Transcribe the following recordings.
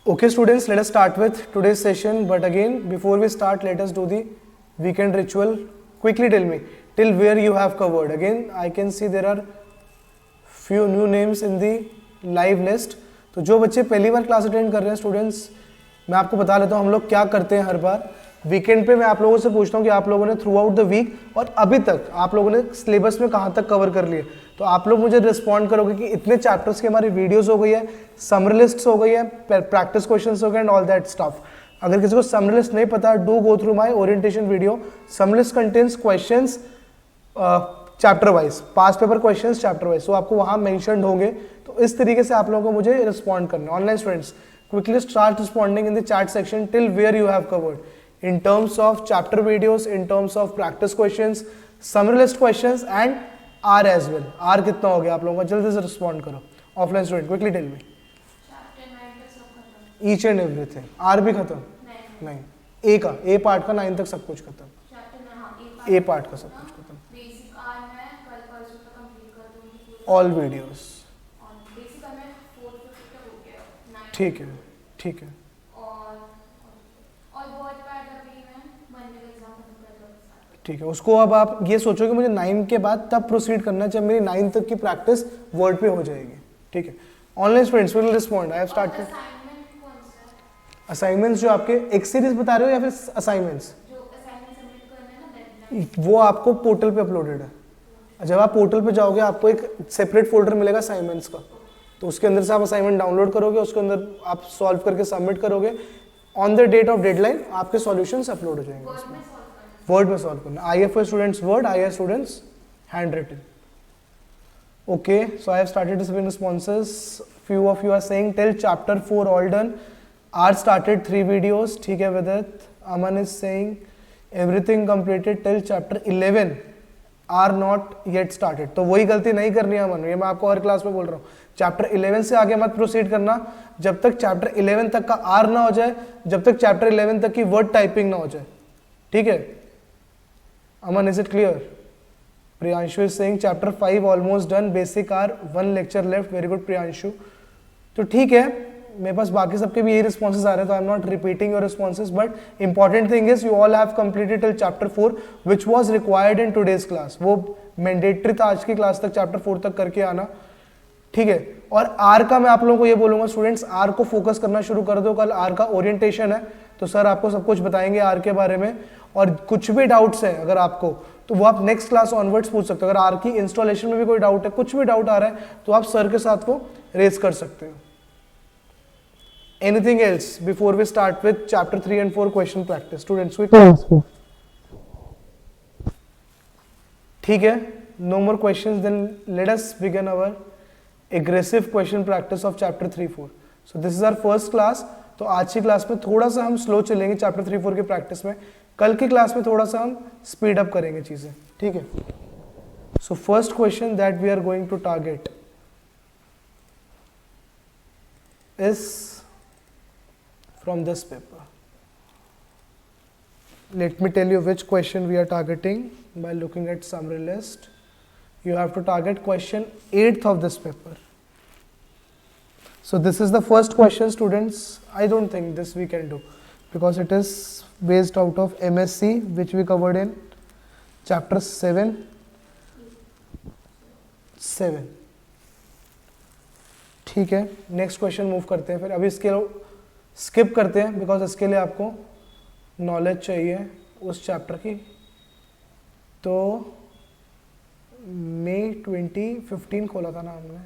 Okay students, let us start with today's session, but again before we start let us do the weekend ritual. Quickly tell me till where you have covered. Again I can see there are few new names in the live list. तो जो बच्चे पहली बार class attend कर रहे हैं students, मैं आपको बता लेता हूँ हम लोग क्या करते हैं हर बार वीकेंड पे। मैं आप लोगों से पूछता हूँ कि आप लोगों ने थ्रू आउट द वीक और अभी तक आप लोगों ने सिलेबस में कहाँ तक कवर कर लिए। तो आप लोग मुझे रिस्पॉन्ड करोगे कि इतने चैप्टर्स की हमारी वीडियोस हो गई है, समरी लिस्ट हो गई है, प्रैक्टिस क्वेश्चंस हो गए एंड ऑल दैट स्टफ। अगर किसी को समरी लिस्ट नहीं पता, do go through my orientation video. Summary list contains questions chapter wise, pass paper questions chapter wise, तो आपको वहाँ मेंशन्ड होंगे। तो इस तरीके से आप लोगों को मुझे रिस्पॉन्ड करना है। Online students quickly start responding in the chat section till where you have covered in terms of chapter videos, in terms of practice questions, summary list questions and R as well. R कितना हो गया आप लोगों का, जल्दी से respond करो। Offline student quickly tell me. Each and everything. R भी खत्म नहीं, A का A पार्ट का 9 तक सब कुछ खत्म, A पार्ट का सब कुछ खत्म, ऑल वीडियोस। ठीक है ठीक है। ठीक है, उसको अब आप ये सोचो कि मुझे 9 के बाद तब प्रोसीड करना चाहिए, मेरी 9 तक की प्रैक्टिस वर्ड पे हो जाएगी। ठीक है, online students will respond. I have started. Assignments जो आपके एक सीरीज बता रहे हो या फिर असाइनमेंट्स? वो आपको पोर्टल पे अपलोडेड है। जब आप पोर्टल पे जाओगे आपको एक सेपरेट फोल्डर मिलेगा असाइनमेंट्स का, तो उसके अंदर से आप असाइनमेंट डाउनलोड करोगे, उसके अंदर आप सॉल्व करके सबमिट करोगे। On the date of deadline आपके सॉल्यूशंस अपलोड हो जाएंगे उसमें। वर्ड में सॉल्व करना। IFA students word, IIS students hand written. Okay, so I have started receiving responses. Few of you are saying till chapter 4 all done. Are started 3 videos. ठीक है Vidit. Aman is saying everything completed till chapter 11 are not yet started. तो वही गलती नहीं करनी है अमन, ये मैं आपको हर क्लास में बोल रहा हूँ। चैप्टर 11 से आगे मत प्रोसीड करना जब तक चैप्टर 11 तक का आर ना हो जाए, जब तक चैप्टर 11 तक की वर्ड टाइपिंग ना हो जाए। ठीक है Aman, is it clear? Priyanshu is saying chapter 5 almost done, basic R 1 lecture left. Very good Priyanshu. तो ठीक है, मेरे पास बाकी सबके भी यही रिस्पॉन्सेज आ रहे हैं, तो आई am not repeating your responses, but important thing is you all have completed till chapter 4 which was required in today's class. वो मैंडेटरी था आज की क्लास तक चैप्टर 4 तक करके आना। ठीक है, और आर का मैं आप लोगों को ये बोलूंगा स्टूडेंट्स, आर को फोकस करना शुरू कर दो। कल आर का ओरिएंटेशन है, तो सर आपको सब कुछ बताएंगे आर के बारे में, और कुछ भी डाउट्स है अगर आपको, तो वो आप नेक्स्ट क्लास ऑनवर्ड्स पूछ सकते हो। अगर आर की इंस्टॉलेशन में भी कोई डाउट है, कुछ भी डाउट आ रहा है, तो आप सर के साथ वो रेज कर सकते हो। Anything else before we start with chapter 3 and 4 question practice students? ठीक है, no more questions, then let us begin our aggressive question practice of chapter 3-4। So this is our first class. तो आज की class में थोड़ा सा हम slow चलेंगे चैप्टर 3-4 की प्रैक्टिस में, कल की क्लास में थोड़ा सा हम स्पीड अप करेंगे चीजें। ठीक है, so first question that we are going to target is from this paper. Let me tell you which question we are targeting by looking at summary list. You have to target question 8th of this paper. So this is the first question students. I don't think this we can do because it is based out of MSc which we covered in chapter 7. ठीक है, next question move करते हैं। फिर अभी इसके skip करते हैं because इसके लिए आपको नॉलेज चाहिए उस चैप्टर की। तो मई 2015 खोला था ना हमने।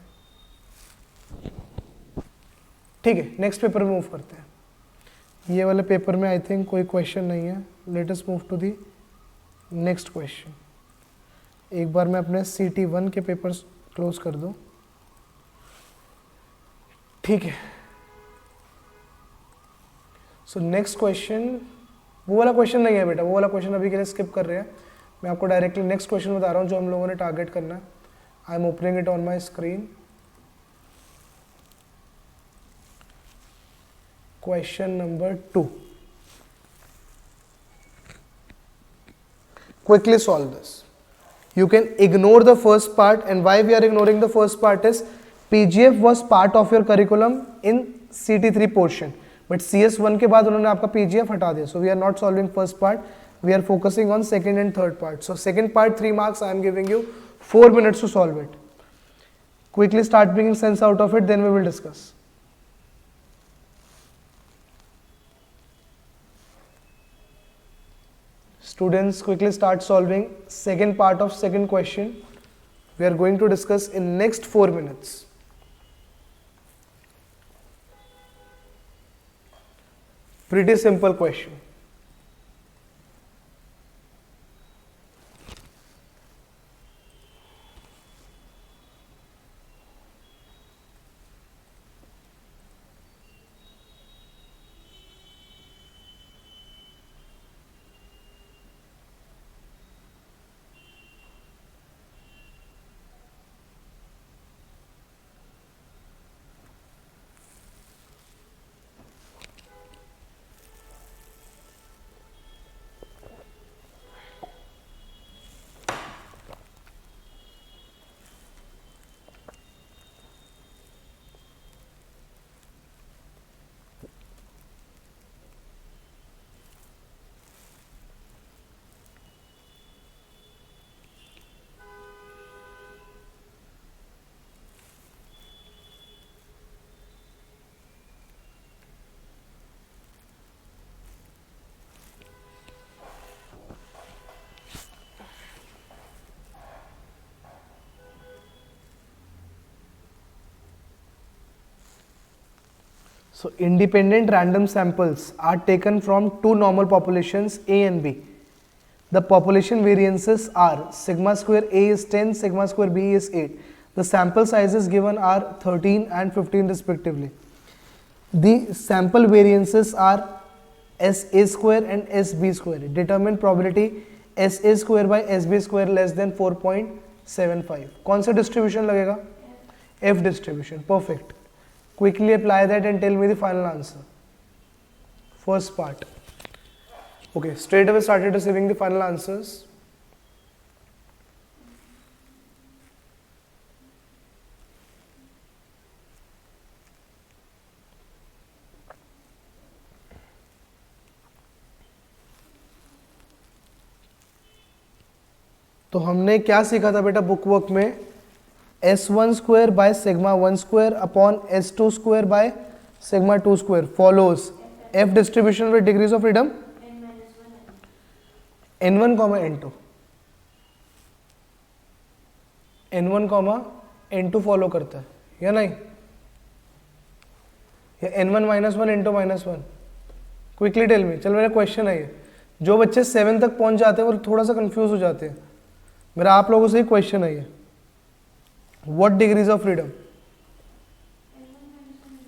ठीक है, नेक्स्ट पेपर में मूव करते हैं। ये वाले पेपर में आई थिंक कोई क्वेश्चन नहीं है। Let us move to the next question. एक बार मैं अपने CT1 के पेपर्स क्लोज कर दूं। ठीक है, सो नेक्स्ट क्वेश्चन, वो वाला क्वेश्चन नहीं है बेटा, वो वाला क्वेश्चन अभी के लिए स्किप कर रहे हैं। मैं आपको डायरेक्टली नेक्स्ट क्वेश्चन बता रहा हूँ जो हम लोगों ने टारगेट करना है। I am opening it on my screen. Question number 2। Quickly solve this. You can ignore the first part, and why we are ignoring the first part is PGF was part of your curriculum in CT3 portion. But CS1 के बाद उन्होंने आपका PGF हटा दिया. So we are not solving first part, we are focusing on second and third part. So second part 3 marks, I am giving you 4 minutes to solve it. Quickly start bringing sense out of it, then we will discuss. Students, quickly start solving second part of second question. We are going to discuss in next 4 minutes. Pretty simple question. So independent random samples are taken from two normal populations A and B. The population variances are sigma square A is 10, sigma square B is 8. The sample sizes given are 13 and 15 respectively. The sample variances are SA square and SB square. Determine probability SA square by SB square less than 4.75. कौन सा distribution लगेगा? F distribution. Perfect. Quickly apply that and tell me the final answer. First part. Okay, straight away started receiving the final answers. तो हमने क्या सीखा था बेटा book work में? S1 square by sigma 1 square upon S2 square by sigma 2 square follows F distribution with degrees of freedom N1 comma N2. N1 comma N2 follow करता है या नहीं? या N1 minus 1 N2 minus 1? Quickly tell me. चल मेरा question है ये. जो बच्चे 7 तक पहुंच जाते हैं वो थोड़ा सा कंफ्यूज हो जाते हैं. मेरा आप लोगों से ही क्वेश्चन है ये. What degrees of freedom?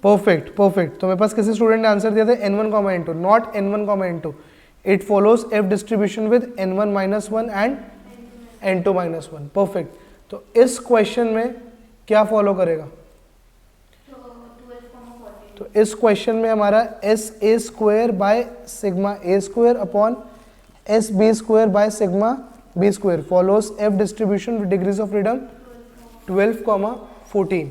Perfect, perfect. तो मेरे पास किसी स्टूडेंट ने आंसर दिया था N1 comma N2, not N1 comma N2. It follows F distribution with N1 minus 1 and N2 minus 1. Perfect. तो इस क्वेश्चन में क्या फॉलो करेगा? तो इस क्वेश्चन में हमारा S A square by sigma A square upon S B square by sigma B square follows F distribution with degrees of freedom 12, 14.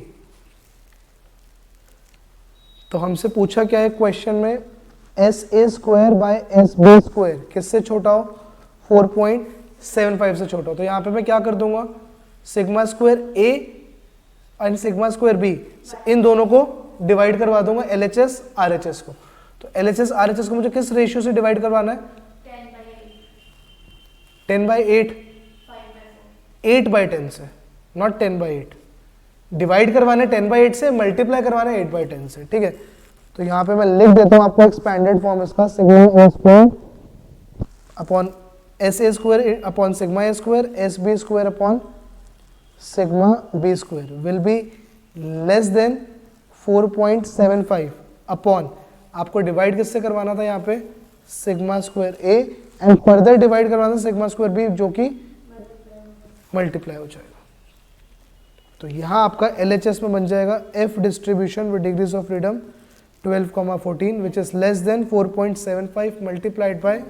तो हमसे पूछा क्या है क्वेश्चन में? S A square by S B square किससे छोटा हो? 4.75 से छोटा हो. तो यहाँ पे मैं क्या कर दूंगा? Sigma square A and sigma square B, इन दोनों को डिवाइड करवा दूंगा LHS RHS को. तो LHS RHS को मुझे किस रेशियो से डिवाइड करवाना है? 10/8. 8/10 से, नॉट 10/8. डिवाइड करवाना है 10/8 से, मल्टीप्लाई करवाना है 8/10 से. ठीक है, तो यहाँ पे मैं लिख देता हूँ आपको एक्सपैंडेड फॉर्म इसका. Sigma A square upon S A square upon sigma A square S B square upon sigma B square will be less then 4.75 upon, आपको डिवाइड किससे करवाना था यहाँ पे? Sigma square A and further divide करवाना था sigma square B जो कि मल्टीप्लाई हो जाएगा. तो यहाँ आपका LHS में बन जाएगा F distribution with degrees of freedom 12, 14 which is less then 4.75 multiplied by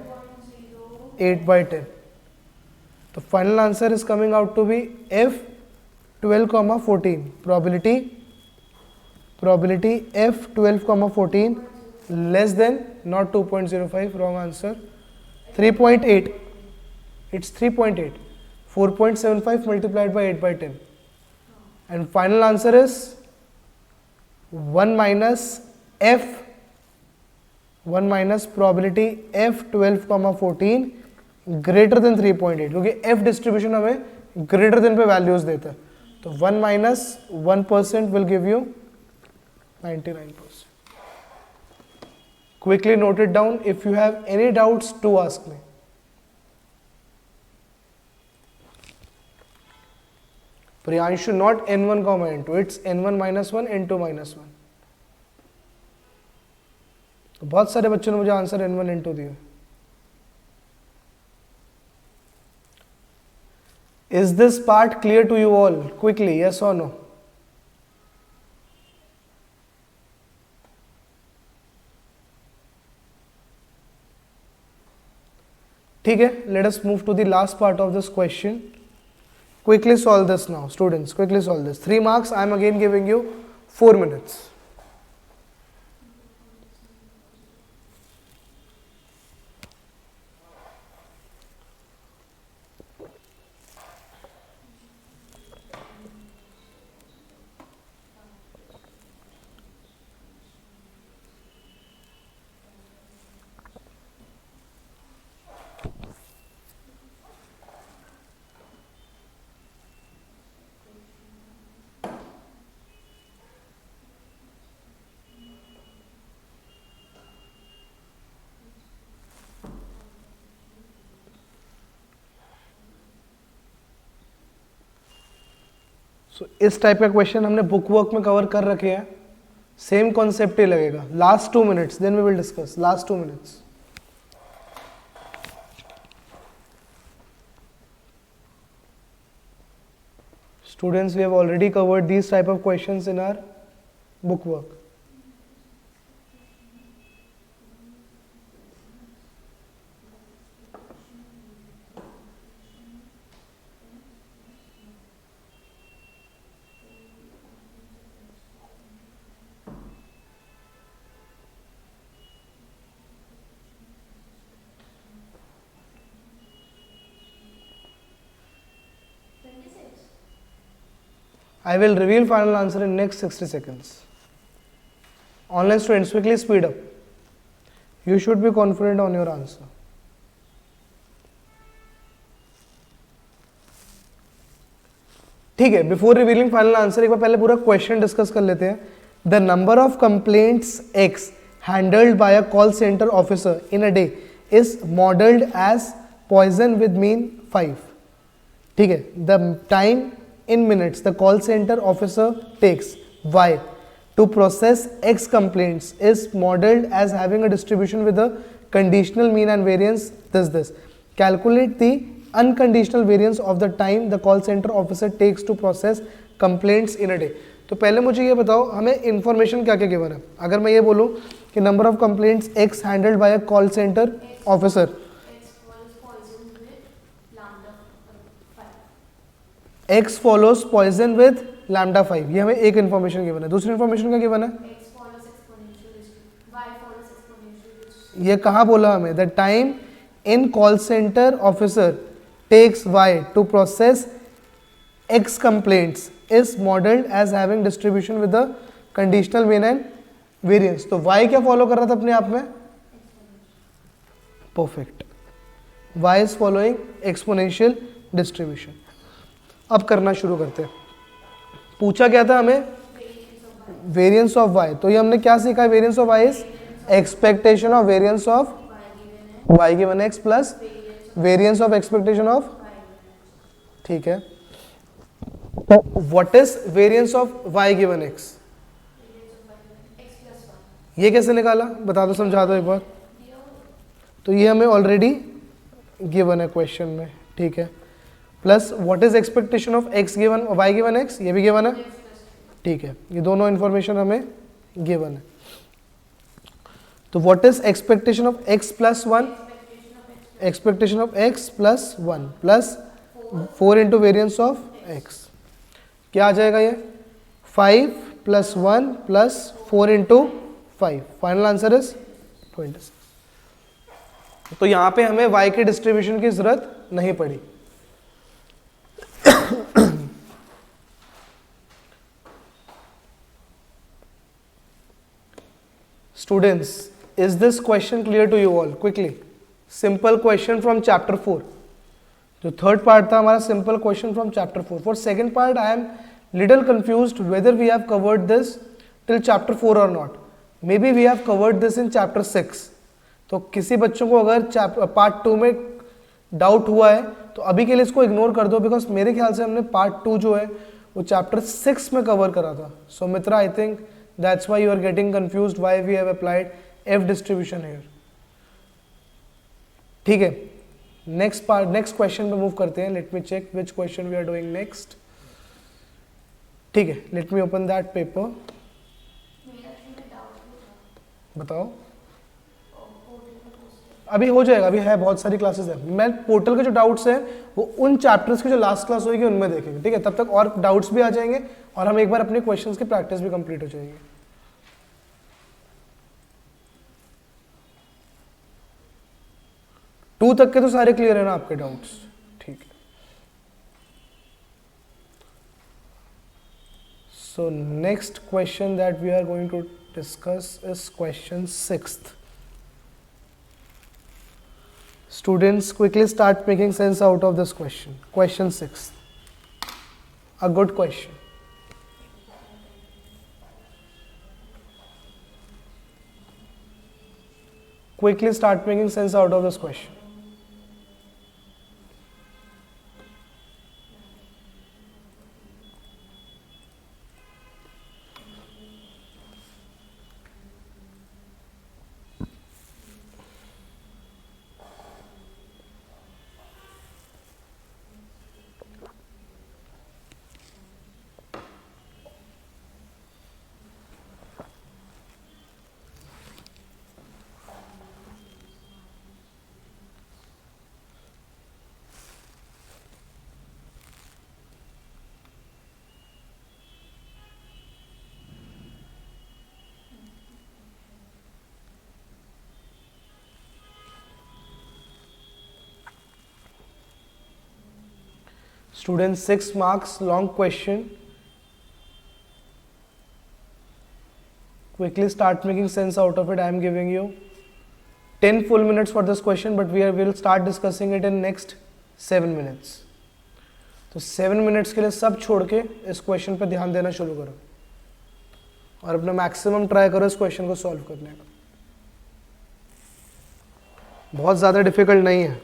8/10. तो final answer is coming out to be F 12, 14. Probability F 12, 14 less than, not 2.05, wrong answer. 3.8, it's 3.8. 4.75 multiplied by 8 by 10. And final answer is 1 minus f, 1 minus probability f 12,14 greater than 3.8, क्योंकि f distribution हमें greater than पे values देता है, तो 1 minus 1% will give you 99%. Quickly note it down. If you have any doubts, do ask me. Priyanshu, not n1 comma n2, it's n1 minus 1, n2 minus 1. तो बहुत सारे बच्चों ने मुझे आंसर n1 n2 दिए. Is this part clear to you all? Quickly, yes or no? ठीक है, let us move to the last part of this question. Quickly solve this now, students. Quickly solve this. 3 marks. I am again giving you 4 minutes. So, इस type का question हमने book work में cover कर रखे हैं. Same concept ही लगेगा. Last 2 minutes, then we will discuss. Last 2 minutes. Students, we have already covered these type of questions in our book work. I will reveal final answer in next 60 seconds. Online students, quickly speed up. You should be confident on your answer. ठीक है, before revealing final answer एक बार पहले पूरा question discuss कर लेते हैं. The number of complaints x handled by a call centre officer in a day is modelled as Poisson with mean 5. ठीक है, the time in minutes the call center officer takes y to process x complaints is modeled as having a distribution with a conditional mean and variance this. Calculate the unconditional variance of the time the call center officer takes to process complaints in a day. तो पहले मुझे ये बताओ हमें information क्या क्या given है. अगर मैं ये बोलूँ कि number of complaints x handled by a call centre officer, x follows poison with lambda 5, ये हमें एक इन्फॉर्मेशन गिवन है. दूसरी इन्फॉर्मेशन क्या गिवन है? ये कहाँ बोला हमें? The time in call centre officer takes y to process x complaints is modelled as having distribution with the conditional mean and variance. तो y क्या फॉलो कर रहा था अपने आप में? Perfect. y is following exponential distribution. अब करना शुरू करते हैं. पूछा क्या था हमें? Variance of y. तो ये हमने क्या सीखा है? Variance of y is expectation of variance of y given x plus variance of expectation of. ठीक है, तो what is variance of y given x? ये कैसे निकाला? बता दो, समझा दो एक बार. तो ये हमें ऑलरेडी गिवन है क्वेश्चन में. ठीक है, plus what is expectation of x given y given x, ये भी गिवन है. ठीक है, ये दोनों इंफॉर्मेशन हमें गिवन है. तो what is expectation of x plus 1? Expectation of x plus 1 plus 4 into variance of x. क्या आ जाएगा ये? 5 plus 1 plus 4 into 5, final answer is 26। तो यहाँ पे हमें y के डिस्ट्रीब्यूशन की जरूरत नहीं पड़ी। Students, is this question clear to you all? Quickly, simple question from chapter 4. जो थर्ड पार्ट था हमारा simple question from chapter 4. For second part I am little confused whether we have covered this till chapter 4 और not. Maybe we have covered this in chapter 6. तो किसी बच्चों को अगर part 2 में डाउट हुआ है तो अभी के लिए इसको इग्नोर कर दो, बिकॉज मेरे ख्याल से हमने पार्ट 2 जो है वो चैप्टर 6 में कवर करा था. So Mitra, I think that's why you are getting confused why we have applied F distribution here. ठीक है, नेक्स्ट पार्ट, नेक्स्ट क्वेश्चन पे मूव करते हैं. Let me check which question we are doing next. ठीक है, let me open that paper. बताओ. अभी हो जाएगा, अभी है बहुत सारी क्लासेस है. मैं पोर्टल के जो डाउट्स हैं वो उन चैप्टर्स की जो लास्ट क्लास होगी उनमें देखेंगे. ठीक है, तब तक और डाउट्स भी आ जाएंगे और हम एक बार अपने क्वेश्चंस की प्रैक्टिस भी कंप्लीट हो जाएगी. टू तक के तो सारे क्लियर है ना आपके डाउट्स? ठीक है. So next question that we are going to discuss is question 6th. Students, quickly start making sense out of this question. Question 6. A good question. Quickly start making sense out of this question. Students, 6 marks, long question. Quickly start making sense out of it. I am giving you 10 full minutes for this question, but we will start discussing it in next 7 minutes. तो 7 minutes के लिए सब छोड़ के इस question पे ध्यान देना शुरू करो और अपना मैक्सिमम ट्राई करो इस क्वेश्चन को सॉल्व करने का. बहुत ज़्यादा डिफिकल्ट नहीं है.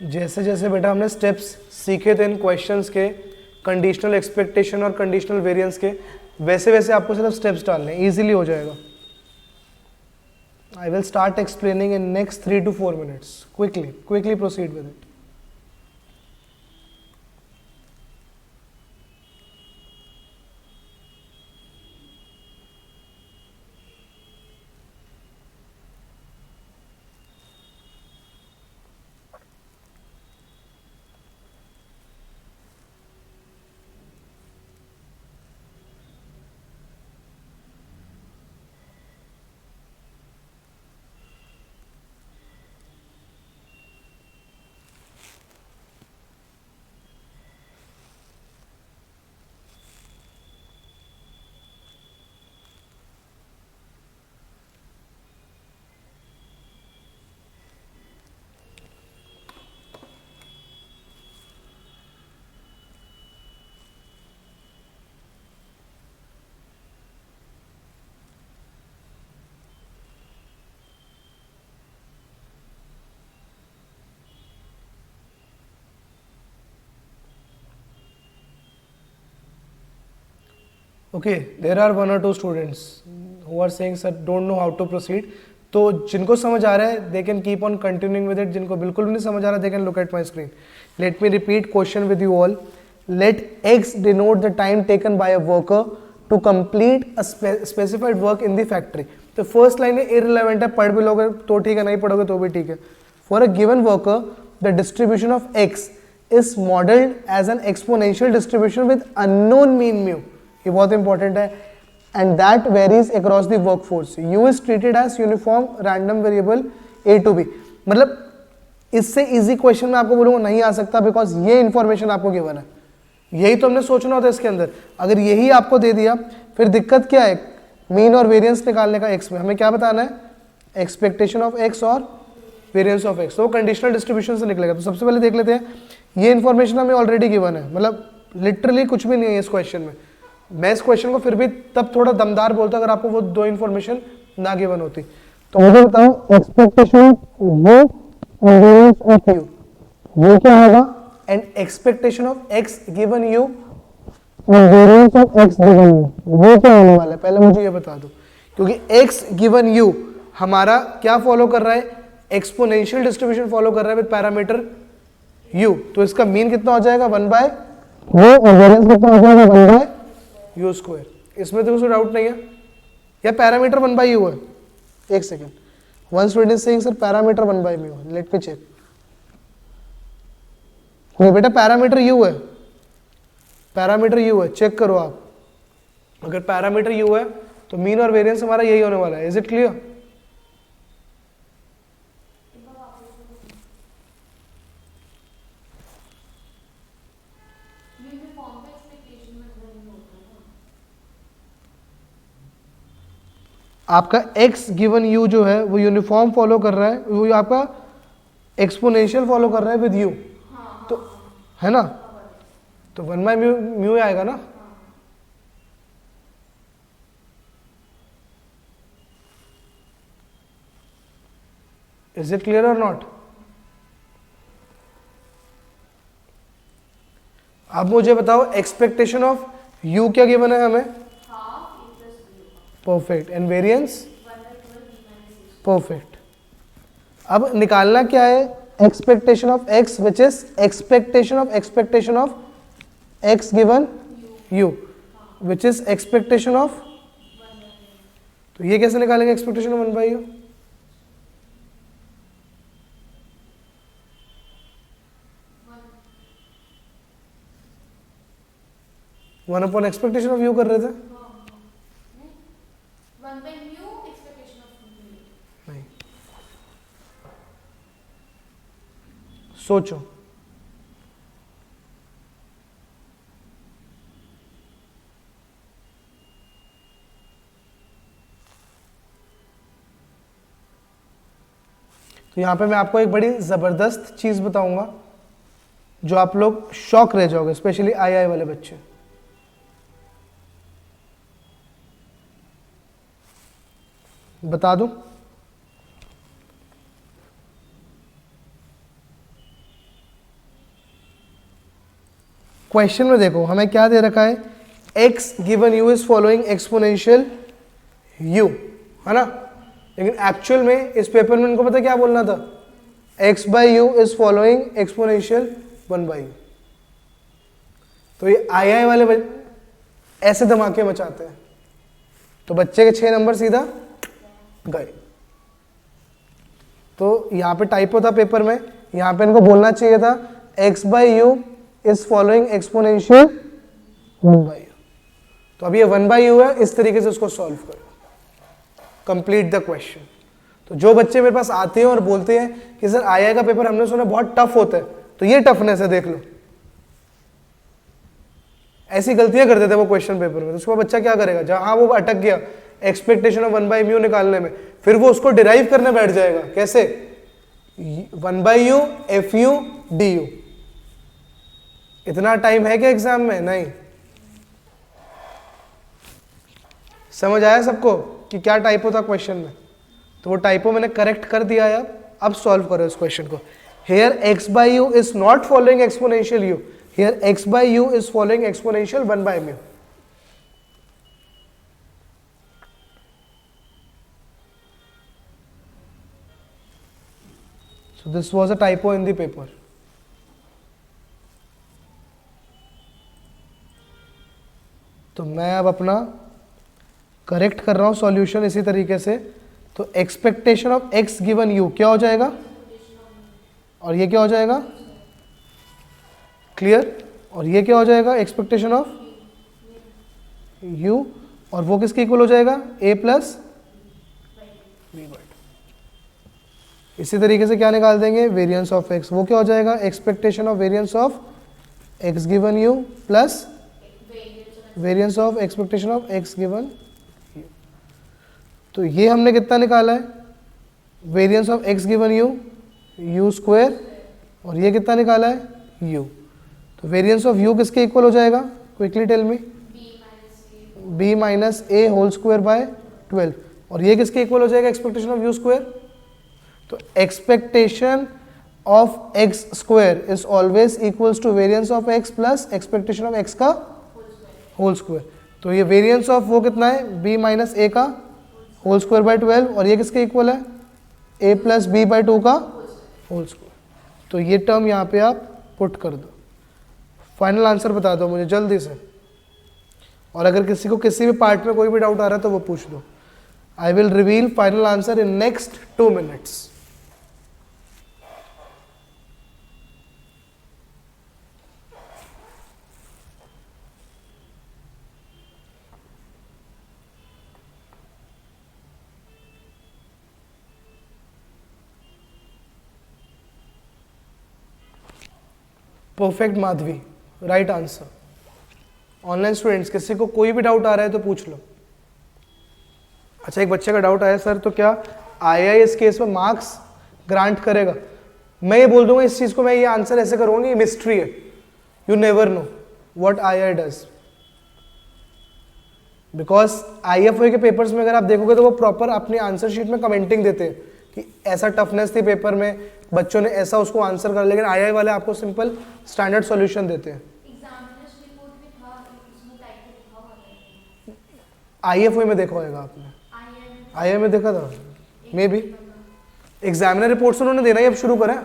जैसे जैसे बेटा हमने स्टेप्स सीखे थे इन क्वेश्चंस के, कंडीशनल एक्सपेक्टेशन और कंडीशनल वेरिएंस के, वैसे वैसे आपको सिर्फ स्टेप्स डालने, इजीली हो जाएगा. I will start explaining in next 3 to 4 minutes. Quickly proceed with it. Okay, there are 1 or 2 students who are saying sir don't know how to proceed. तो जिनको समझ आ रहा है they can keep on continuing with it, जिनको बिल्कुल भी नहीं समझ आ रहा they can look at my screen. Let me repeat question with you all. Let x denote the time taken by a worker to complete a specified work in the factory. तो first line irrelevant है, पढ़ भी लोगे तो ठीक है, नहीं पढ़ोगे तो भी ठीक है. For a given worker the distribution of x is modelled as an exponential distribution with unknown mean mu. ये बहुत इंपॉर्टेंट है. And that varies across the workforce. U is treated as uniform random variable a to b. मतलब इससे easy question में आपको बोलूंगा नहीं आ सकता, बिकॉज ये इंफॉर्मेशन आपको गिवन है. यही तो हमने सोचना होता है इसके अंदर. अगर यही आपको दे दिया फिर दिक्कत क्या है, मीन और वेरिएंस निकालने का एक्स में. हमें क्या बताना है, एक्सपेक्टेशन ऑफ एक्स और वेरिएंस ऑफ एक्स. तो कंडीशनल डिस्ट्रीब्यूशन से निकलेगा. तो सबसे पहले देख लेते हैं, ये इन्फॉर्मेशन हमें ऑलरेडी गिवन है, मतलब लिटरली कुछ भी नहीं है इस क्वेश्चन में. मैं इस क्वेश्चन को फिर भी तब थोड़ा दमदार बोलता अगर आपको वो दो इन्फॉर्मेशन ना गिवन होती. तो मुझे बताओ एक्सपेक्टेशन ऑफ वो और वेरिएंस ऑफ यू, वो क्या होगा. And expectation of X given U और variance of X given U, वो क्या होने वाला है पहले मुझे ये बता दो. क्योंकि एक्स गिवन यू हमारा क्या फॉलो कर रहा है, एक्सपोनेंशियल डिस्ट्रीब्यूशन फॉलो कर रहा है विद पैरामीटर यू. तो इसका मीन कितना हो जाएगा 1 बाय वो और वेरिएंस कितना हो जाएगा 1 बाय यू स्क्वायर. इसमें तो कोई डाउट नहीं है. या पैरामीटर 1 बाय यू है. एक second, one student saying sir parameter 1 by mu. Let me check. नहीं बेटा पैरामीटर यू है, पैरामीटर यू है, चेक करो आप. अगर पैरामीटर यू है तो मीन और वेरिएंस हमारा यही होने वाला है. Is it clear. आपका x गिवन u जो है वो यूनिफॉर्म फॉलो कर रहा है, वो आपका एक्सपोनेंशियल फॉलो कर रहा है विद u. तो है ना, तो 1 बाय म्यू आएगा ना. इज इट क्लियर और नॉट. अब मुझे बताओ एक्सपेक्टेशन ऑफ u क्या गिवन है हमें. परफेक्ट. And variance perfect. अब निकालना क्या है, expectation of x which is expectation of x given u which is expectation of. तो ये कैसे निकालेंगे expectation of 1 by u. One upon expectation of u कर रहे थे. नहीं, सोचो. तो यहां पे मैं आपको एक बड़ी जबरदस्त चीज बताऊंगा जो आप लोग शॉक रह जाओगे, स्पेशली आई वाले बच्चे. बता दूं, क्वेश्चन में देखो हमें क्या दे रखा है, x given u is following exponential u, है ना. लेकिन एक्चुअल में इस पेपर में इनको पता क्या बोलना था, x by you is following exponential 1 by you. तो ये आई वाले ऐसे धमाके मचाते हैं, तो बच्चे के 6 नंबर सीधा गए. तो यहाँ पे टाइपो था पेपर में, यहाँ पे इनको बोलना चाहिए था x by you is following exponential 1 by you. तो अब ये 1 बाई यू है, इस तरीके से उसको सॉल्व करो, कंप्लीट द क्वेश्चन. तो जो बच्चे मेरे पास आते हैं और बोलते हैं कि सर आई का पेपर हमने सुना बहुत टफ होता है, तो ये टफनेस है, देख लो. ऐसी गलतियां करते थे वो क्वेश्चन पेपर में. तो उसको बच्चा क्या करेगा, जहां वो अटक गया एक्सपेक्टेशन ऑफ 1 बाई म्यू निकालने में, फिर वो उसको डिराइव करने बैठ जाएगा. कैसे, 1 by U F U D you. इतना टाइम है क्या एग्जाम में, नहीं. समझ आया सबको कि क्या टाइपो था क्वेश्चन में. तो वो टाइपो मैंने करेक्ट कर दिया है. अब सॉल्व करो इस क्वेश्चन को. Here x by you is not following exponential u, here x by you is following exponential 1 by mu. So this was a typo in the paper. तो मैं अब अपना करेक्ट कर रहा हूँ सॉल्यूशन इसी तरीके से. तो expectation of x given u क्या हो जाएगा, और ये क्या हो जाएगा, क्लियर. और ये क्या हो जाएगा, एक्सपेक्टेशन ऑफ u, और वो किसके इक्वल हो जाएगा, a प्लस b. इसी तरीके से क्या निकाल देंगे, वेरिएंस ऑफ x, वो क्या हो जाएगा, expectation of variance of x given u plus variance of expectation of x given u. तो ये हमने कितना निकाला है, variance of x given u, u square, और ये कितना निकाला है, u. तो वेरिएंस ऑफ u किसके इक्वल हो जाएगा, quickly tell me, b minus a whole square by 12. और ये किसके इक्वल हो जाएगा, एक्सपेक्टेशन ऑफ u स्क्वायर. तो expectation of x square is always equals to variance of x plus expectation of x का होल स्क्वायर. तो ये variance of वो कितना है, b माइनस a का होल स्क्वायर बाय 12, और ये किसके इक्वल है, a प्लस b बाय 2 का होल स्क्वायर. तो ये टर्म यहाँ पे आप पुट कर दो. फाइनल आंसर बता दो मुझे जल्दी से, और अगर किसी को किसी भी पार्ट में कोई भी डाउट आ रहा है तो वो पूछ दो. I will reveal final answer in next 2 minutes. Perfect Madhavi, right answer. Online students, किसी को कोई भी डाउट आ रहा है तो पूछ लो. अच्छा, एक बच्चे का डाउट आया, सर तो क्या आईआई इस केस में मार्क्स ग्रांट करेगा. मैं ये बोल दूंगा इस चीज को, मैं ये आंसर ऐसे करूंगा, ये मिस्ट्री है, you never know what II does. Because IFO के पेपर्स में अगर आप देखोगे तो वो प्रॉपर अपनी आंसर शीट में कमेंटिंग देते हैं कि ऐसा टफनेस थी पेपर में, बच्चों ने ऐसा उसको आंसर कर. लेकिन आईआई वाले आपको सिंपल स्टैंडर्ड सॉल्यूशन देते हैं. आईएफओ में देखा होगा आपने, आईआई में देखा था मे बी. एग्जामिनर रिपोर्ट्स उन्होंने देना ही अब शुरू करा.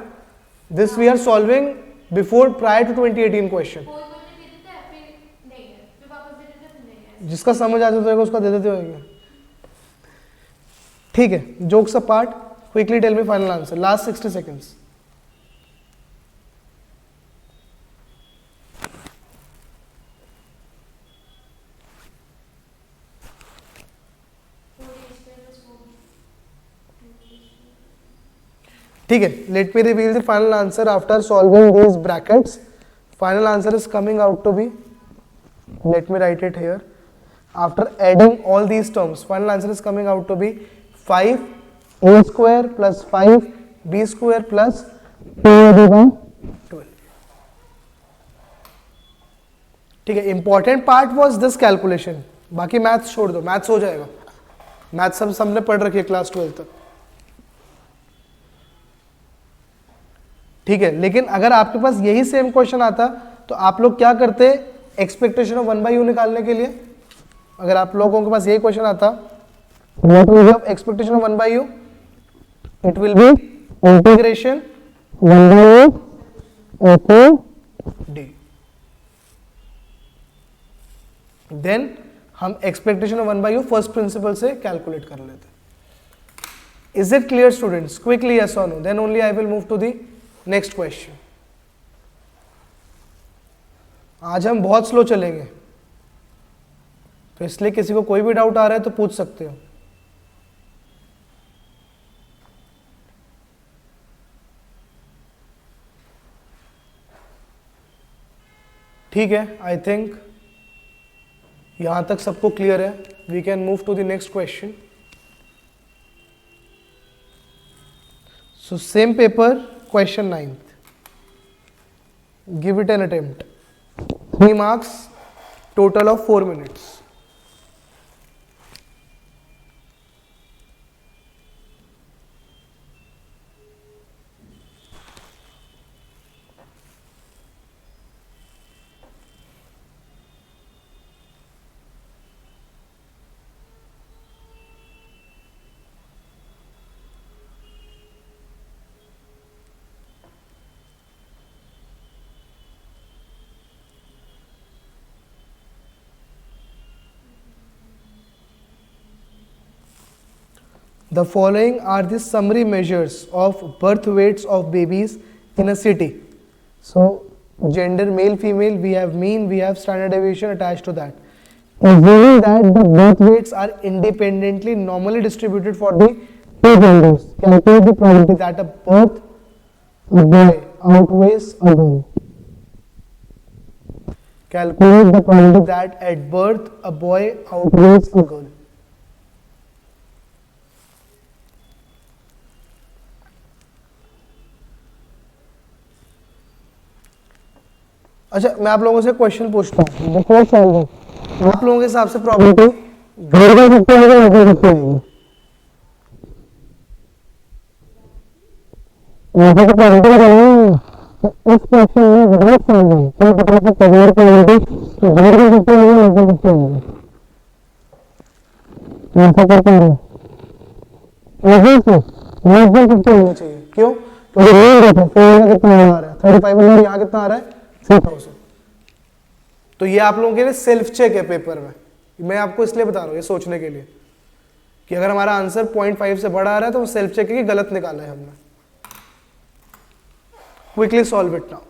This we are solving before prior to 2018 question. जिसका समझ आ जाता है उसका दे देते होंगे. ठीक है, jokes apart, quickly tell me final answer, last 60 seconds. ठीक है, let me reveal the final answer after solving these brackets. Final answer is coming out to be, let me write it here. After adding all these terms, final answer is coming out to be 5a square plus 5b square plus 2ab by 12. ठीक है, important part was this calculation, बाकी maths छोड़ दो, maths हो जाएगा. Maths सब हमने पढ़ रखी है क्लास 12 तक. ठीक है, लेकिन अगर आपके पास यही सेम क्वेश्चन आता तो आप लोग क्या करते, एक्सपेक्टेशन ऑफ 1/u निकालने के लिए. अगर आप लोगों के पास यही क्वेश्चन आता, what will be of expectation of 1/u, it will be integration 1/u upon d. Then हम expectation of 1/u first principle से कैलकुलेट कर लेते. Is it clear students, quickly yes और no, then only I will move to the next question. आज हम बहुत slow चलेंगे, तो इसलिए किसी को कोई भी डाउट आ रहा है तो पूछ सकते हो. ठीक है, आई थिंक यहां तक सबको क्लियर है. We can move to the next question. So same paper, question 9th. Give it an attempt. 3 marks, total of 4 minutes. The following are the summary measures of birth weights of babies in a city. So gender male female, we have mean, we have standard deviation attached to that. Assuming that the birth weights are independently normally distributed for the two genders, calculate the probability that a boy outweighs a girl. Calculate the probability that at birth a boy outweighs a girl. अच्छा, मैं आप लोगों से question पूछता हूँ, before solving आप लोगों के हिसाब से प्रोबेबिलिटी घर का कितनी होगी, घर कितनी होगी? ऐसे तो प्रोबेबिलिटी लगानी तो इस क्वेश्चन में विदाउट सॉल्विंग क्या बता सकते हैं प्रोबेबिलिटी घर का कितनी होगी, घर का कितनी होगी? ऐसा कर पा रहे ऐसे से लगभग कितनी होनी चाहिए? क्यों? क्योंकि मीन देखो कितना आ रहा है 3500, यहाँ कितना आ रहा है 3000. तो ये आप लोगों के लिए सेल्फ चेक है पेपर में. मैं आपको इसलिए बता रहा हूँ ये सोचने के लिए कि अगर हमारा आंसर 0.5 से बड़ा आ रहा है तो वो सेल्फ चेक है कि गलत निकाला है हमने. Quickly solve it now.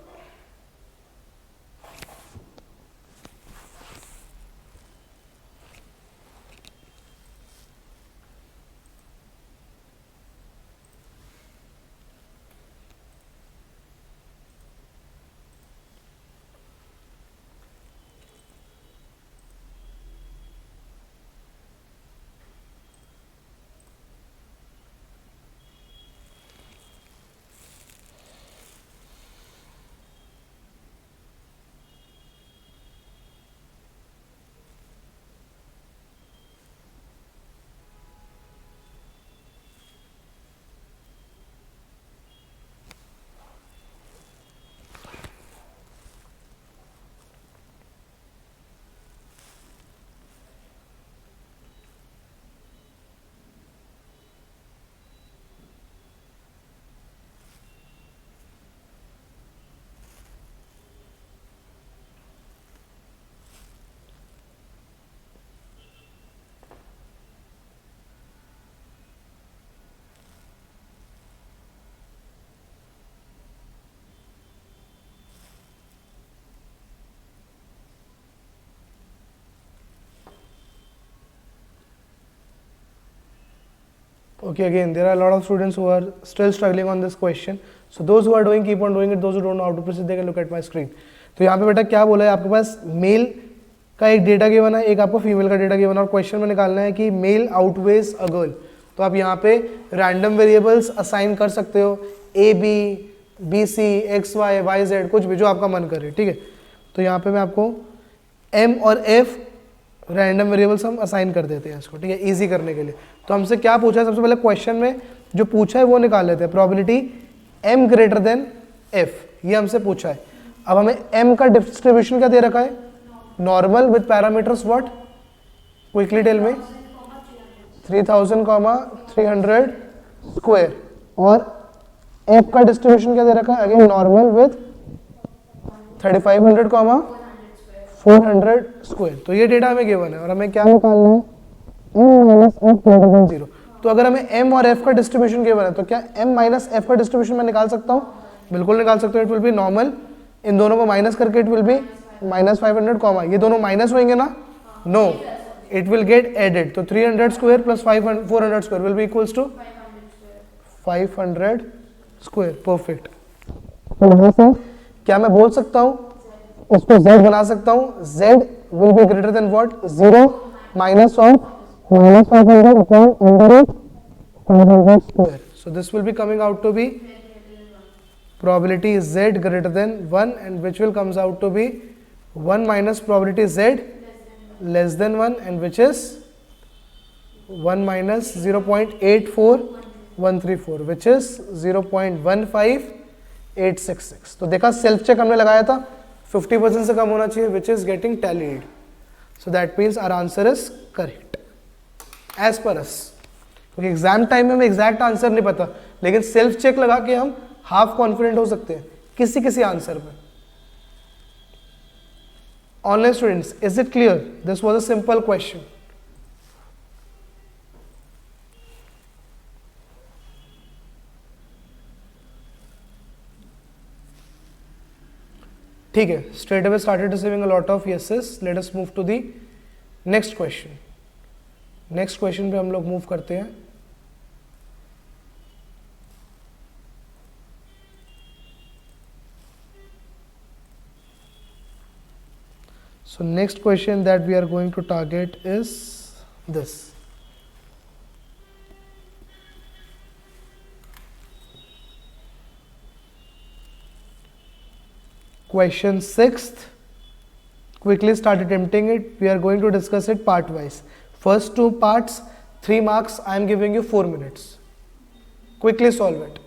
Okay, again, there are a lot of students who are still struggling on this question. So those who are doing, keep on doing it. Those who don't know how to proceed, they can look at my screen. तो यहाँ पे बेटा क्या बोला है, आपके पास mail का एक डेटा गिवन है, एक आपको फीमेल का डेटा गिवन है, और क्वेश्चन में निकालना है कि मेल आउटवेज अ गर्ल. तो आप यहाँ पे रैंडम वेरिएबल्स असाइन कर सकते हो, a b, b c, x y, y z, कुछ भी जो आपका मन करे. ठीक है, तो यहाँ पे मैं आपको एम और एफ रैंडम वेरिएबल्स हम असाइन कर देते हैं इसको. ठीक है, इजी करने के लिए. तो हमसे क्या पूछा है, सबसे पहले क्वेश्चन में जो पूछा है वो निकाल लेते हैं. Probability m greater than f, ये हमसे पूछा है. अब हमें m का डिस्ट्रीब्यूशन क्या दे रखा है, normal with parameters what, quickly tell में 3000, 300 स्क्वायर. और f का डिस्ट्रीब्यूशन क्या दे रखा है, अगेन नॉर्मल विद 3500, 400 स्क्वायर. तो ये डेटा हमें गिवन है और हमें क्या निकालना है, m minus F greater than 0. तो अगर हमें m और f का डिस्ट्रीब्यूशन गिवन है तो क्या m माइनस f का डिस्ट्रीब्यूशन मैं निकाल सकता हूँ, बिल्कुल निकाल सकते हो. इट विल बी नॉर्मल, इन दोनों को माइनस करके इट विल बी -500, ये दोनों माइनस होंगे ना, no, it will get added. तो 300 square plus 400 square will be equals to 500 square. Perfect. तो यहाँ से क्या मैं बोल सकता हूँ, उसको z बना सकता हूँ, z will be greater than what, 0 minus of -500 upon √500 square. So this will be coming out to be probability z greater than 1, and which will comes out to be 1 minus probability z less than 1, and which is 1 minus 0.84134, which is 0.15866. तो देखा, self check हमने लगाया था, 50% से कम होना चाहिए, which is getting tallied. So that means our answer is correct as per us. क्योंकि exam time में हमें एग्जैक्ट आंसर नहीं पता, लेकिन सेल्फ चेक लगा के हम हाफ कॉन्फिडेंट हो सकते हैं किसी किसी आंसर पे. Online students, is it clear? This was a simple question. ठीक है, straight away started receiving a lot of yeses. Let us move to the next question. Next question पे हम लोग मूव करते हैं. So next question that we are going to target is this. Question 6th. Quickly start attempting it. We are going to discuss it part wise. First two parts, 3 marks. I am giving you 4 minutes. Quickly solve it.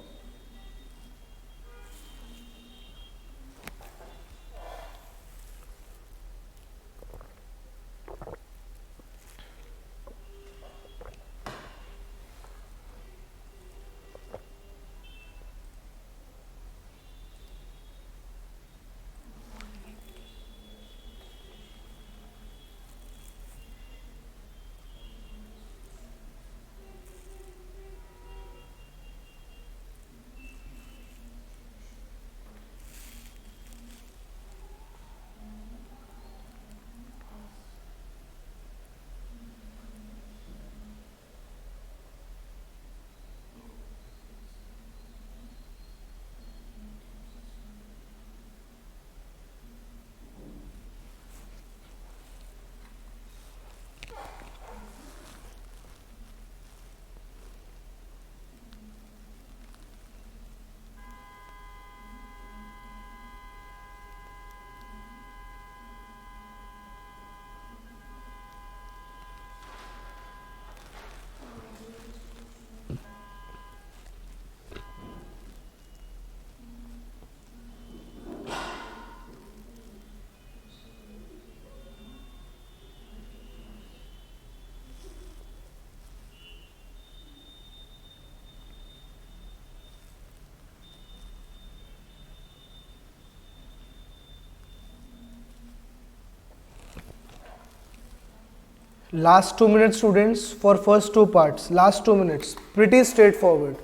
Last 2 minutes students for first two parts. Last 2 minutes. Pretty straightforward.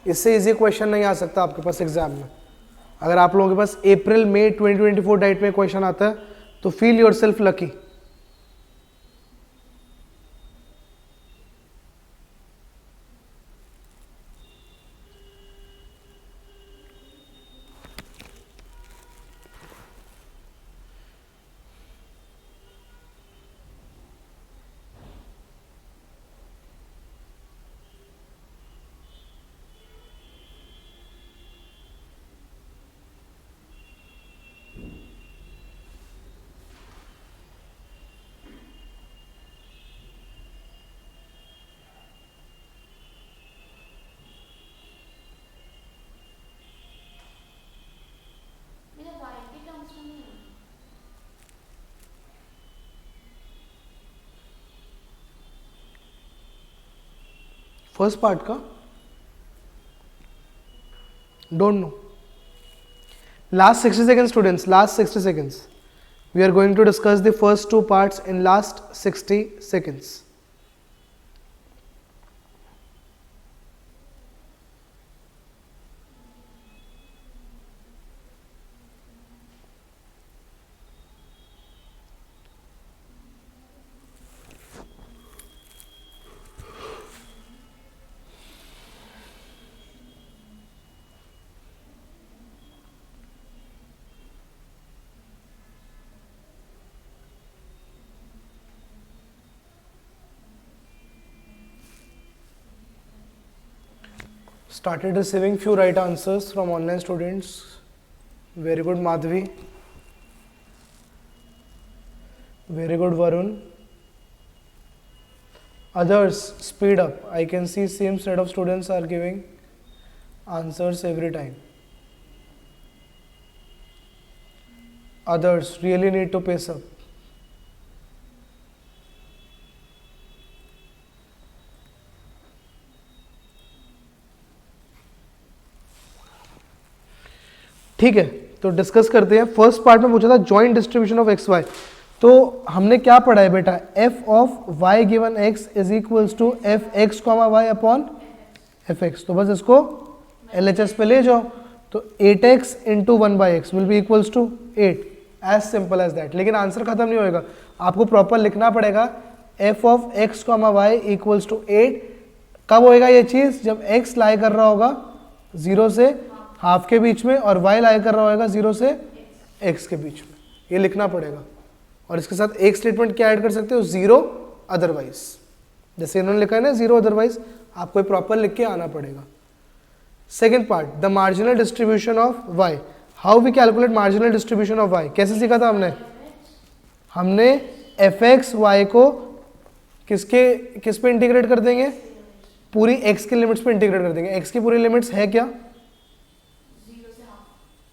इससे easy question नहीं आ सकता आपके पास exam में. अगर आप लोगों के पास अप्रैल मई 2024 date में क्वेश्चन आता है तो feel yourself lucky. First part का don't know. Last 60 seconds students, last 60 seconds. We are going to discuss the first two parts in last 60 seconds. Started receiving few right answers from online students. Very good Madhvi. Very good Varun. Others, speed up. I can see same set of students are giving answers every time. Others really need to pace up. ठीक है, तो discuss करते हैं. First part में पूछा था joint distribution of x y. तो हमने क्या पढ़ा है बेटा, f of y given x is equals to f x comma y upon f x. तो बस इसको एल एच एस पे ले जाओ. तो 8x into 1/x will be equals to 8, as simple as that. लेकिन आंसर खत्म नहीं होएगा, आपको प्रॉपर लिखना पड़ेगा f of x, y equals to 8। कब होएगा ये चीज़? जब x लाई कर रहा होगा 0 से हाफ के बीच में और y लाई कर रहा होगा 0 से x के बीच में, ये लिखना पड़ेगा। और इसके साथ एक स्टेटमेंट क्या ऐड कर सकते हो? 0 अदरवाइज। जैसे इन्होंने लिखा है ना 0 अदरवाइज, आपको प्रॉपर लिख के आना पड़ेगा। Second part, the marginal distribution of y। How we calculate marginal distribution of y? कैसे सीखा था हमने fx y को किस पे इंटीग्रेट कर देंगे? पूरी x के लिमिट्स पे इंटीग्रेट कर देंगे। x की पूरी लिमिट्स है क्या?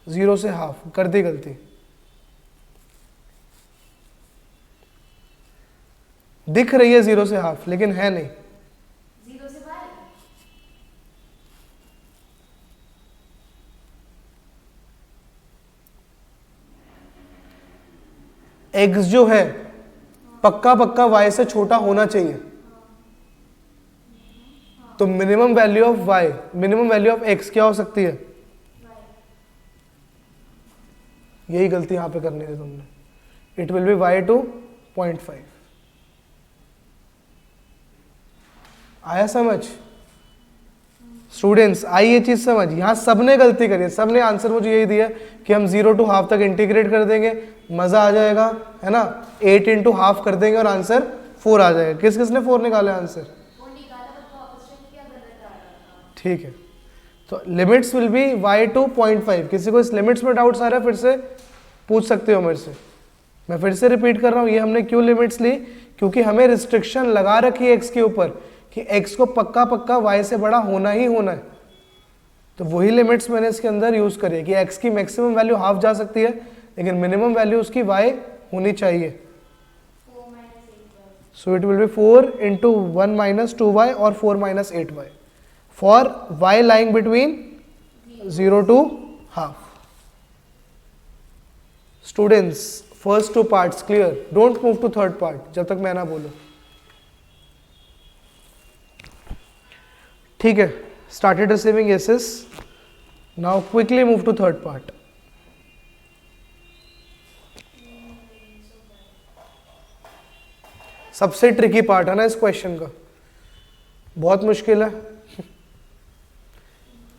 0 से हाफ। कर दी गलती, दिख रही है 0 से हाफ लेकिन है नहीं। 0 से y, x जो है पक्का पक्का y से छोटा होना चाहिए। तो minimum value of y, minimum value of x क्या हो सकती है? यही गलती यहां पे करनी थी तुमने। It will be y to 0.5। आया समझ स्टूडेंट्स? आई ये चीज समझ? यहां सबने गलती करी है, सबने आंसर मुझे यही दिया कि हम 0 टू हाफ तक इंटीग्रेट कर देंगे, मजा आ जाएगा, है ना। 8 इंटू हाफ कर देंगे और आंसर 4 आ जाएगा। किस किसने 4 निकाला आंसर? वो निकाला तो ऑप्शन क्या गलत आ रहा था। ठीक है, तो limits will be y to 0.5। किसी को इस लिमिट्स में डाउट्स आ रहा है फिर से पूछ सकते हो मेरे से। मैं फिर से रिपीट कर रहा हूँ, ये हमने क्यों लिमिट्स ली? क्योंकि हमें रिस्ट्रिक्शन लगा रखी है x के ऊपर कि x को पक्का पक्का y से बड़ा होना ही होना है। तो वही लिमिट्स मैंने इसके अंदर यूज करी है कि x की मैक्सिमम वैल्यू हाफ जा सकती है लेकिन मिनिमम वैल्यू उसकी y होनी चाहिए। 4 minus 8y, so it will be 4 into 1 minus 2y और 4 minus 8y for y lying between 0 to half. Students, first 2 parts clear, don't move to third part जब तक मैं ना बोलूं। ठीक है, started receiving yeses, now quickly move to third part। सबसे tricky part है ना इस क्वेश्चन का, बहुत मुश्किल है।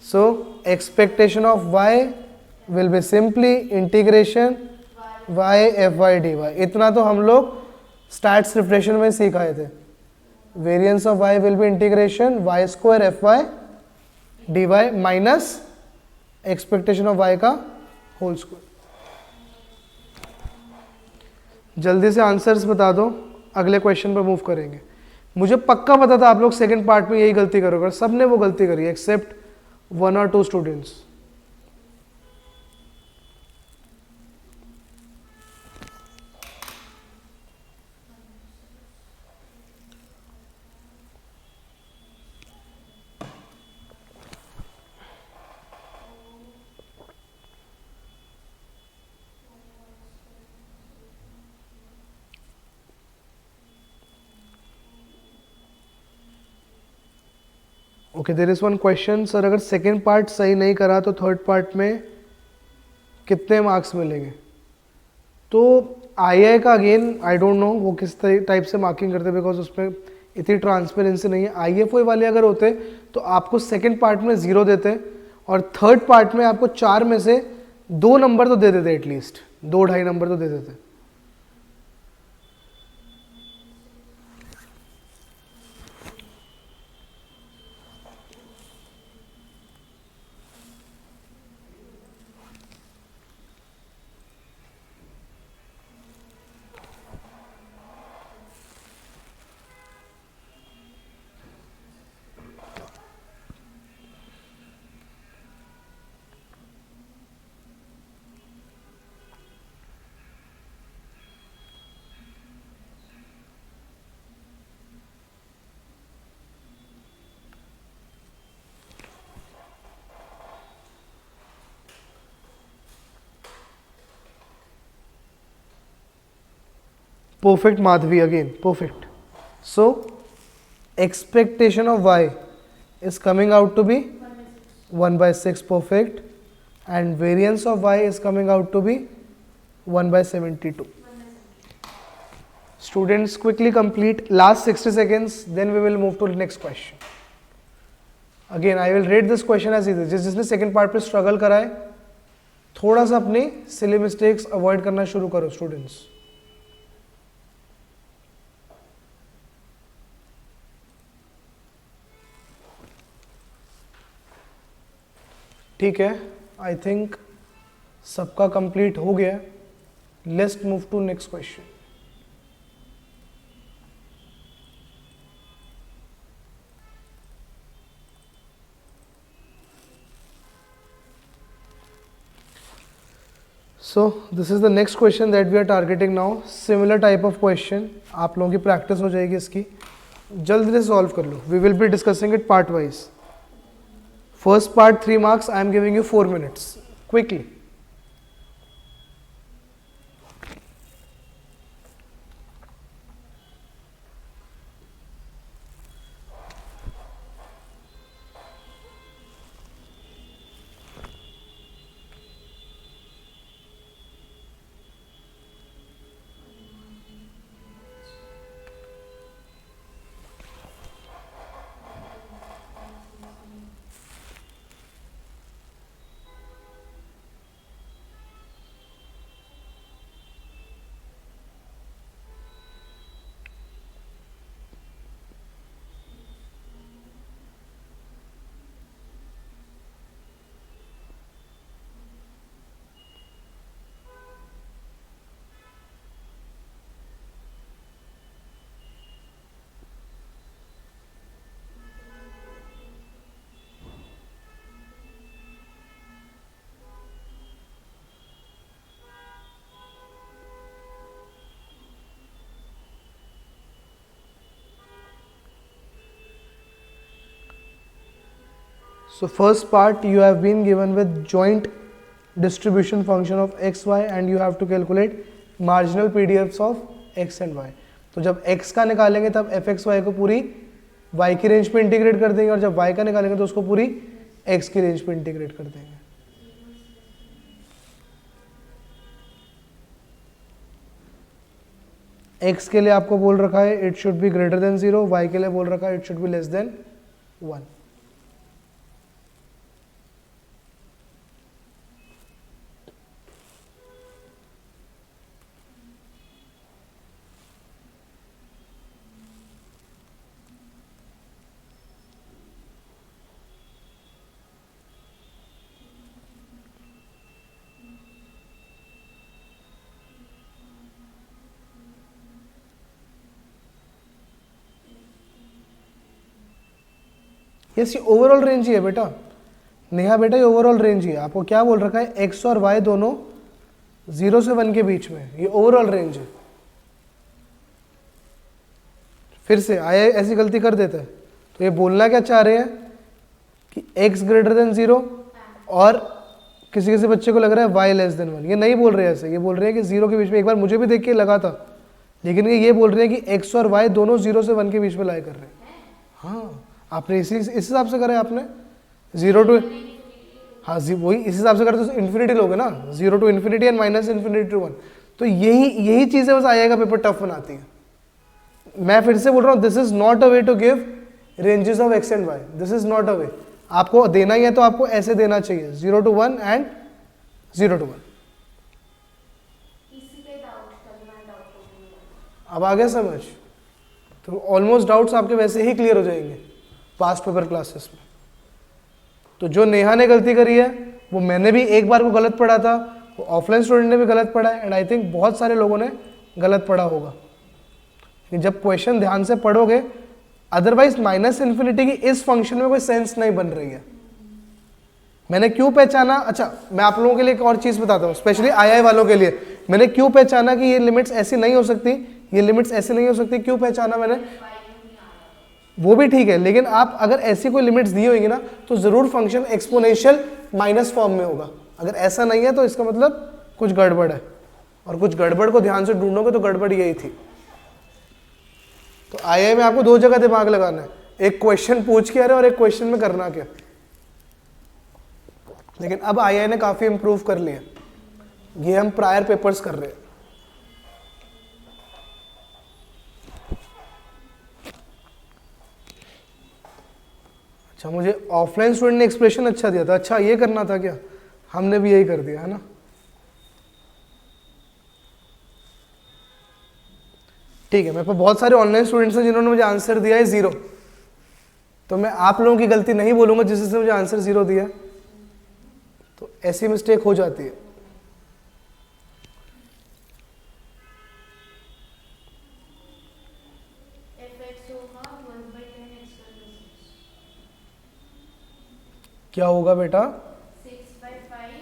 So expectation of y will be simply integration y fy dy। इतना तो हम लोग स्टैट्स रिफ्रेशन में सीख आए थे। Variance of y will be integration y square fy dy minus expectation of y का होल स्क्वायर। जल्दी से आंसर्स बता दो, अगले क्वेश्चन पर मूव करेंगे। मुझे पक्का पता था आप लोग सेकंड पार्ट में यही गलती करोगे, सबने वो गलती करी एक्सेप्ट 1 और 2 students. Okay, there is one question, sir अगर सेकेंड पार्ट सही नहीं करा तो थर्ड पार्ट में कितने मार्क्स मिलेंगे? तो आई का अगेन आई डोंट नो वो किस टाइप से मार्किंग करते, बिकॉज उसमें इतनी ट्रांसपेरेंसी नहीं है। IFOA वाले अगर होते तो आपको सेकेंड पार्ट में 0 देते और थर्ड पार्ट में आपको 4 में से 2 नंबर तो दे देते, एटलीस्ट 2-2.5 नंबर तो दे देते। Perfect, Madhvi, again perfect. So expectation of y is coming out to be 1/6, perfect. and variance of y is coming out to be 1 by 72. Students, quickly complete last 60 seconds, then we will move to the next question. Again, I will rate this question as easy. जिसने second part पे struggle करा है, थोड़ा सा अपनी silly mistakes avoid करना शुरू करो students. ठीक है, I think सबका complete हो गया. Let's move to next question. So this is the next question that we are targeting now. Similar type of question. आप लोगों की practice हो जाएगी इसकी. जल्दी से solve कर लो. We will be discussing it part wise. First part 3 marks. I am giving you 4 minutes. Quickly. So first part you have been given with joint distribution function of x, y and you have to calculate marginal PDFs of x and y. तो जब x का निकालेंगे तब fx y को पूरी y की range पे integrate कर देंगे और जब y का निकालेंगे तो उसको पूरी x की रेंज पे इंटीग्रेट कर देंगे. x के लिए आपको बोल रखा है it should be greater than 0, y के लिए बोल रखा है it should be less then 1. Yes, ये ओवरऑल रेंज ही है बेटा. नेहा बेटा ये ओवरऑल रेंज ही है. आपको क्या बोल रखा है x और y दोनों 0 से 1 के बीच में, ये ओवरऑल रेंज है. फिर से आया ऐसी गलती कर देता है. तो ये बोलना क्या चाह रहे हैं कि x ग्रेटर देन 0 और किसी किसी बच्चे को लग रहा है y लेस देन 1. ये नहीं बोल रहे हैं ऐसे, ये बोल रहे हैं कि 0 के बीच में. एक बार मुझे भी देख के लगा था, लेकिन ये बोल रहे हैं कि x और y दोनों 0 से 1 के बीच में लाई कर रहे हैं. हाँ, आपने इस हिसाब से करा है. आपने 0 टू, हाँ वही इस हिसाब से करा तो इन्फिनिटी लोगे ना, 0 to infinity and minus infinity to 1. तो यही चीज़ें बस आएगा पेपर टफ बनाती है. मैं फिर से बोल रहा हूँ, this is not a way to give ranges of X and Y. This is not a way. आपको देना ही है तो आपको ऐसे देना चाहिए 0 to 1 एंड 0 to 1. अब आ गया समझ? तो ऑलमोस्ट डाउट्स आपके वैसे ही क्लियर हो जाएंगे पास्ट पेपर क्लासेस में. तो जो नेहा ने गलती करी है वो मैंने भी एक बार को गलत पढ़ा था, वो ऑफलाइन स्टूडेंट ने भी गलत पढ़ा है एंड आई थिंक बहुत सारे लोगों ने गलत पढ़ा होगा. जब क्वेश्चन ध्यान से पढ़ोगे, अदरवाइज माइनस इन्फिनिटी की इस फंक्शन में कोई सेंस नहीं बन रही है. मैंने क्यों पहचाना, अच्छा मैं आप लोगों के लिए एक और चीज बताता हूँ, स्पेशली आई वालों के लिए. मैंने क्यों पहचाना कि ये लिमिट्स ऐसी नहीं हो सकती, ये लिमिट्स ऐसी नहीं हो सकती, क्यों पहचाना मैंने, वो भी ठीक है. लेकिन आप अगर ऐसी कोई लिमिट्स दी होगी ना तो जरूर फंक्शन एक्सपोनेंशियल माइनस फॉर्म में होगा. अगर ऐसा नहीं है तो इसका मतलब कुछ गड़बड़ है, और कुछ गड़बड़ को ध्यान से ढूंढोगे तो गड़बड़ यही थी. तो आई में आपको दो जगह दिमाग लगाना है, एक क्वेश्चन पूछ के आ रहे और एक क्वेश्चन में करना क्या. लेकिन अब आई ने काफ़ी इम्प्रूव कर लिया, ये हम प्रायर पेपर्स कर रहे हैं। अच्छा, मुझे ऑफलाइन स्टूडेंट ने एक्सप्रेशन अच्छा दिया था, अच्छा ये करना था क्या, हमने भी यही कर दिया है ना। ठीक है, मेरे पास बहुत सारे ऑनलाइन स्टूडेंट्स हैं जिन्होंने मुझे आंसर दिया है 0, तो मैं आप लोगों की गलती नहीं बोलूंगा जिसने मुझे आंसर 0 दिया, तो ऐसी मिस्टेक हो जाती है। क्या होगा बेटा? 6/5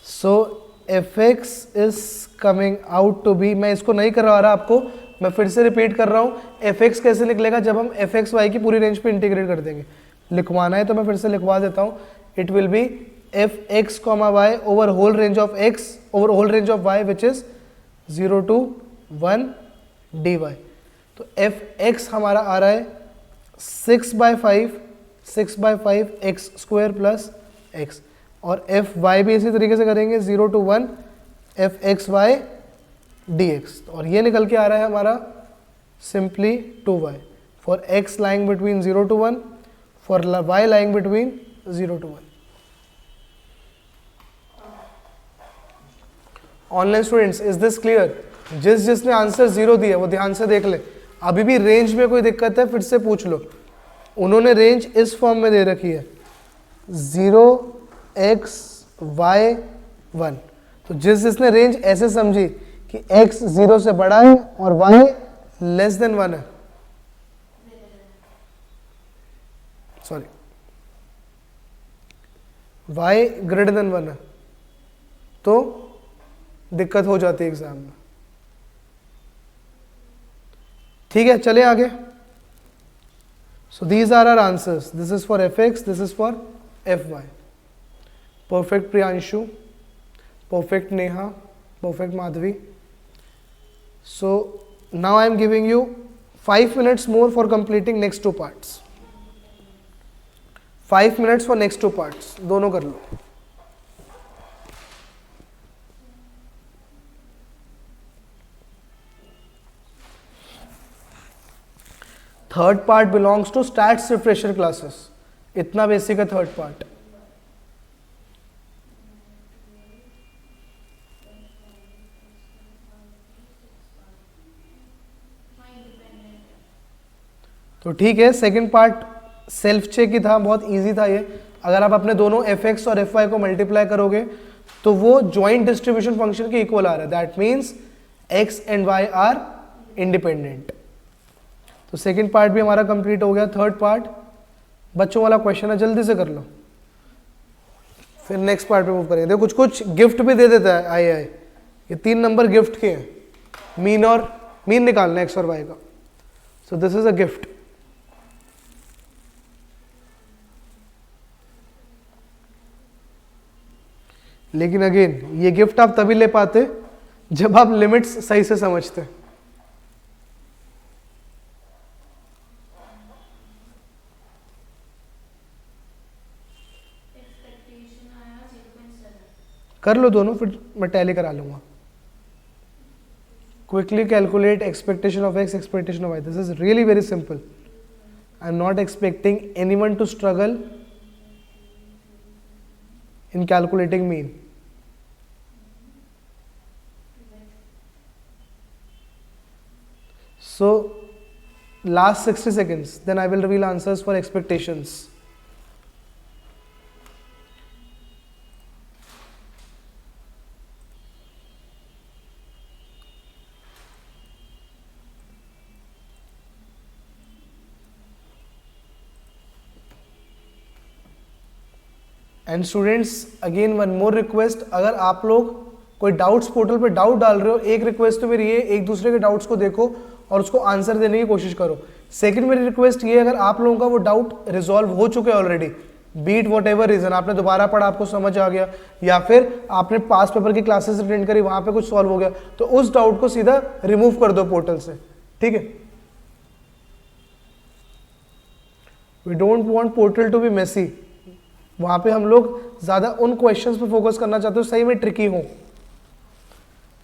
so F X is coming out to be, मैं इसको नहीं करवा रहा आपको, मैं फिर से रिपीट कर रहा हूँ, एफ एक्स कैसे निकलेगा जब हम एफ एक्स वाई की पूरी रेंज पे इंटीग्रेट कर देंगे। लिखवाना है तो मैं फिर से लिखवा देता हूँ, it will be f x comma y over whole range of x over whole range of y which is 0 to 1 dy। तो एफ एक्स हमारा आ रहा है 6/5 एक्स स्क्वायर प्लस एक्स, और एफ वाई भी इसी तरीके से करेंगे 0 to 1 f x y d x, और ये निकल के आ रहा है हमारा simply 2y for x lying between 0 to 1 for y lying between 0 to 1। Online students, is this clear? जिसने आंसर 0 दिया वो ध्यान से देख ले, अभी भी रेंज में कोई दिक्कत है फिर से पूछ लो। उन्होंने रेंज इस फॉर्म में दे रखी है 0x/y1, तो जिसने रेंज ऐसे समझी कि x 0 से बड़ा है और y लेस देन 1 है, सॉरी y ग्रेटर देन 1 है, तो दिक्कत हो जाती है एग्जाम में। ठीक है, चले आगे। So these are our answers. This is for fx, this is for fy. Perfect Priyanshu, perfect Neha, perfect Madhvi. So now I am giving you 5 minutes more for completing next 2 parts. 5 minutes for next 2 parts. दोनों कर लो। Third part belongs to stats refresher classes, इतना basic है third part. तो ठीक है, second part self check ही था, बहुत इजी था ये। अगर आप अपने दोनों एफ एक्स और एफ वाई को मल्टीप्लाई करोगे तो वो ज्वाइंट डिस्ट्रीब्यूशन फंक्शन के इक्वल आ रहा है, that means X and Y are independent. तो सेकंड पार्ट भी हमारा कंप्लीट हो गया। थर्ड पार्ट बच्चों वाला क्वेश्चन है, जल्दी से कर लो, फिर नेक्स्ट पार्ट पे मूव करेंगे। देखो कुछ कुछ गिफ्ट भी दे देता है आई, ये 3 नंबर गिफ्ट के हैं, मीन निकालना एक्स और वाई का, सो दिस इज अ गिफ्ट। लेकिन अगेन ये गिफ्ट आप तभी ले पाते जब आप लिमिट्स सही से समझते। कर लो दोनों, फिर मैं टैली करा लूंगा। Quickly calculate expectation of x, expectation of y. This is really very simple. I am not expecting anyone to struggle in calculating mean. So last 60 seconds, then I will reveal answers for expectations. And students again one more request, अगर आप लोग कोई doubts portal पे doubt डाल रहे हो, एक request तो मेरी ये, एक दूसरे के डाउट्स को देखो और उसको आंसर देने की कोशिश करो। सेकंड मेरी रिक्वेस्ट ये, अगर आप लोगों का वो डाउट रिजॉल्व हो चुके हैं already, be it whatever reason, आपने दोबारा पढ़ा आपको समझ आ गया, या फिर आपने पास पेपर की क्लासेस अटेंड करी वहां पे कुछ सॉल्व हो गया, तो उस डाउट को सीधा रिमूव कर दो पोर्टल से, ठीक है। We don't want portal to be messy, वहाँ पे हम लोग ज़्यादा उन क्वेश्चंस पे फोकस करना चाहते हो सही में ट्रिकी हो।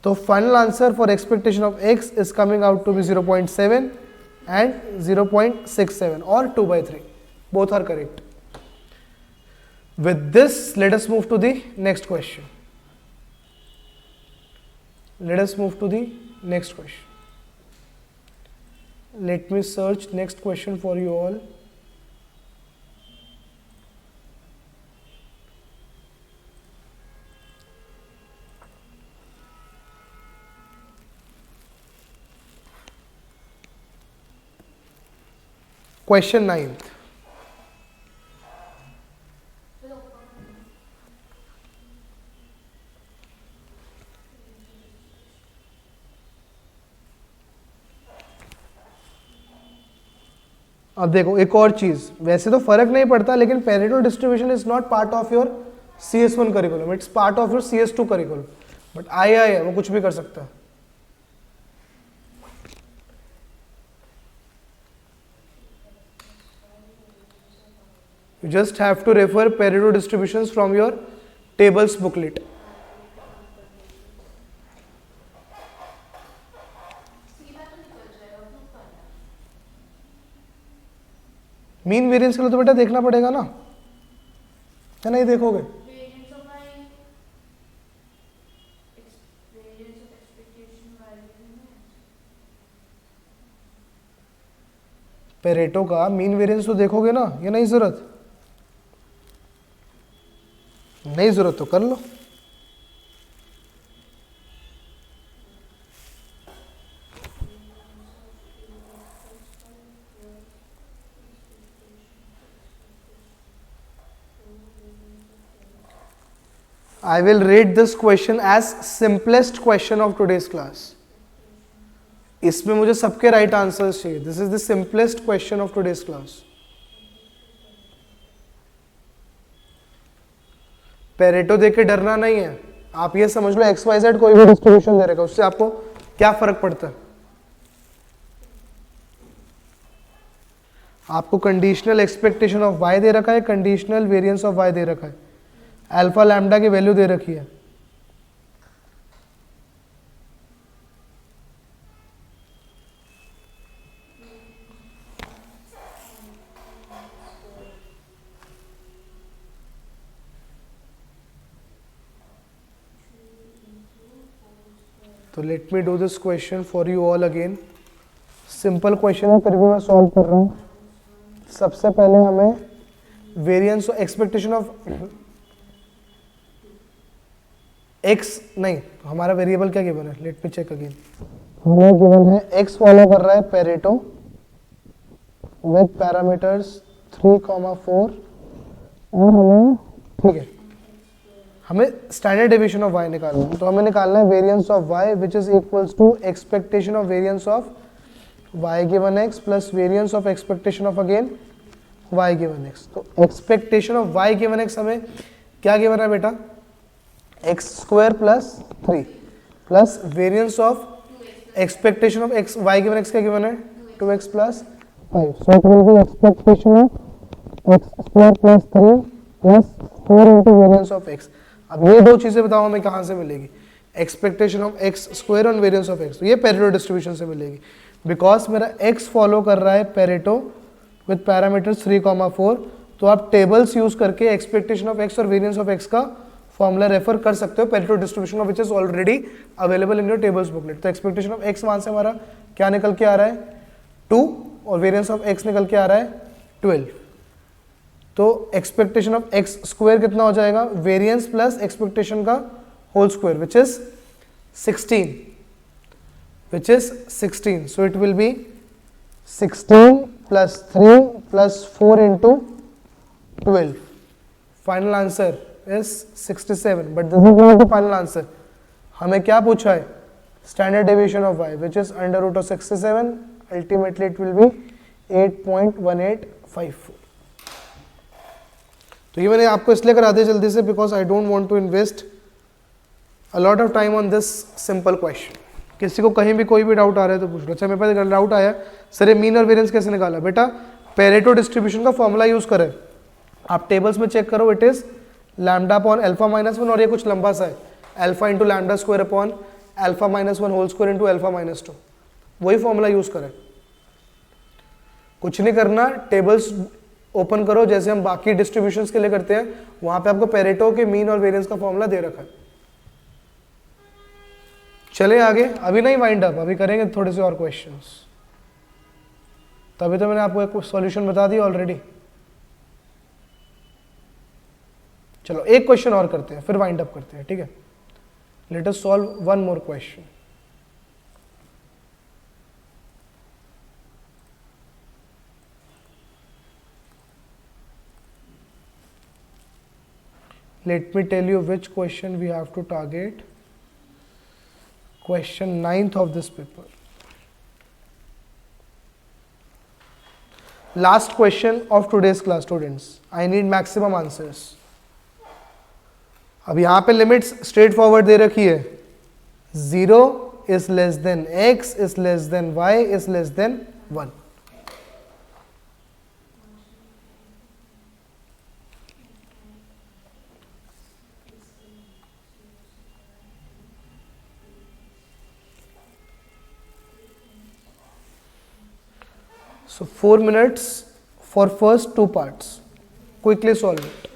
तो final answer for expectation of x is coming out to be 0.7 and 0.67 और 2/3, both are correct. With this, let us move to the next question. Let us move to the next question. Let me search next question for you all. Question 9th. अब देखो एक और चीज, वैसे तो फर्क नहीं पड़ता लेकिन Pareto distribution is not part of your CS1 curriculum, it's part of your CS2 curriculum, but आया है वो कुछ भी कर सकता है। You just have to refer Pareto distributions from your tables booklet. Mean variance के लिए तो बेटा देखना पड़ेगा ना, या नहीं देखोगे? Variance of my variance of expectation value. Pareto का मीन वेरिएंस तो देखोगे ना, या नहीं जरूरत? नहीं जरूरत तो कर लो। I will rate this question as simplest question of today's class. इसमें मुझे सबके राइट आंसर्स चाहिए। This is the simplest question of today's class. Pareto देख के डरना नहीं है, आप ये समझ लो XYZ कोई भी डिस्ट्रीब्यूशन दे रहेगा उससे आपको क्या फर्क पड़ता है। आपको कंडीशनल एक्सपेक्टेशन ऑफ y दे रखा है, कंडीशनल वेरिएंस ऑफ y दे रखा है, अल्फा लैम्डा की वैल्यू दे रखी है। तो let me do this question for you all again. Simple question है फिर भी मैं सॉल्व कर रहा हूँ। सबसे पहले हमें वेरिएंस एक्सपेक्टेशन ऑफ एक्स, नहीं हमारा वेरिएबल क्या गिवन है, लेट मी चेक अगेन। हमें गिवन है एक्स फॉलो कर रहा है पेरेटो विद पैरामीटर्स 3,4 और हमें ठीक है हमें स्टैंडर्ड डेविएशन ऑफ y निकालना है। तो हमें निकालना है variance of y which is equals to expectation of variance of y given x plus variance of expectation of again y given x। तो expectation of y given x हमें क्या given है बेटा, x square plus 3 plus variance of expectation of x y given x क्या given है 2x plus 5। So it will be expectation of x square plus 3 plus 4 into variance of x। अब ये दो चीजें बताओ हमें कहाँ से मिलेगी, एक्सपेक्टेशन ऑफ x स्क्वायर और वेरिएंस ऑफ x। तो ये पेरेटो डिस्ट्रीब्यूशन से मिलेगी बिकॉज मेरा x फॉलो कर रहा है पेरेटो विद पैरामीटर्स 3,4। तो आप टेबल्स यूज करके एक्सपेक्टेशन ऑफ x और वेरिएंस ऑफ x का फॉर्मूला रेफर कर सकते हो Pareto distribution of which is already available in your tables booklet. तो एक्सपेक्टेशन ऑफ x वहां से हमारा क्या निकल के आ रहा है 2 और वेरिएंस ऑफ x निकल के आ रहा है 12। तो एक्सपेक्टेशन ऑफ x स्क्वायर कितना हो जाएगा, वेरिएंस प्लस एक्सपेक्टेशन का whole square which is 16। So it will be 16 plus 3 plus 4 into 12। Final answer is 67, but this is not the final answer. हमें क्या पूछा है, standard deviation of y which is under root of 67, ultimately it will be 8.1854। तो ये मैंने आपको इसलिए करा दिया जल्दी से because I don't want to invest a lot of time on this simple question। किसी को कहीं भी कोई भी डाउट आ रहा है तो पूछ लो। अच्छा मेरे पास डाउट आया सर ये मीन और वेरिएंस कैसे निकाला, बेटा पेरेटो डिस्ट्रीब्यूशन का फॉर्मूला यूज करें आप टेबल्स में चेक करो, it is lambda upon alpha minus one, और ये कुछ लंबा सा है, alpha into lambda square upon alpha minus one whole square into alpha minus two, वही फॉर्मूला यूज करें। कुछ नहीं करना, टेबल्स ओपन करो जैसे हम बाकी डिस्ट्रीब्यूशंस के लिए करते हैं, वहां पे आपको पेरेटो के मीन और वेरिएंस का फॉर्मूला दे रखा है। चले आगे, अभी नहीं वाइंड अप, अभी करेंगे थोड़े से और क्वेश्चंस, तभी तो मैंने आपको एक सॉल्यूशन बता दिया ऑलरेडी। चलो एक क्वेश्चन और करते हैं, फिर वाइंड अप करते हैं, ठीक है। Let us solve one more question. Let me tell you which question we have to target. Question 9th of this paper. Last question of today's class, students. I need maximum answers. अब यहाँ पे limits straight forward दे रखी है, 0 is less than x is less than y is less than 1. So 4 minutes for first two parts. Quickly solve it.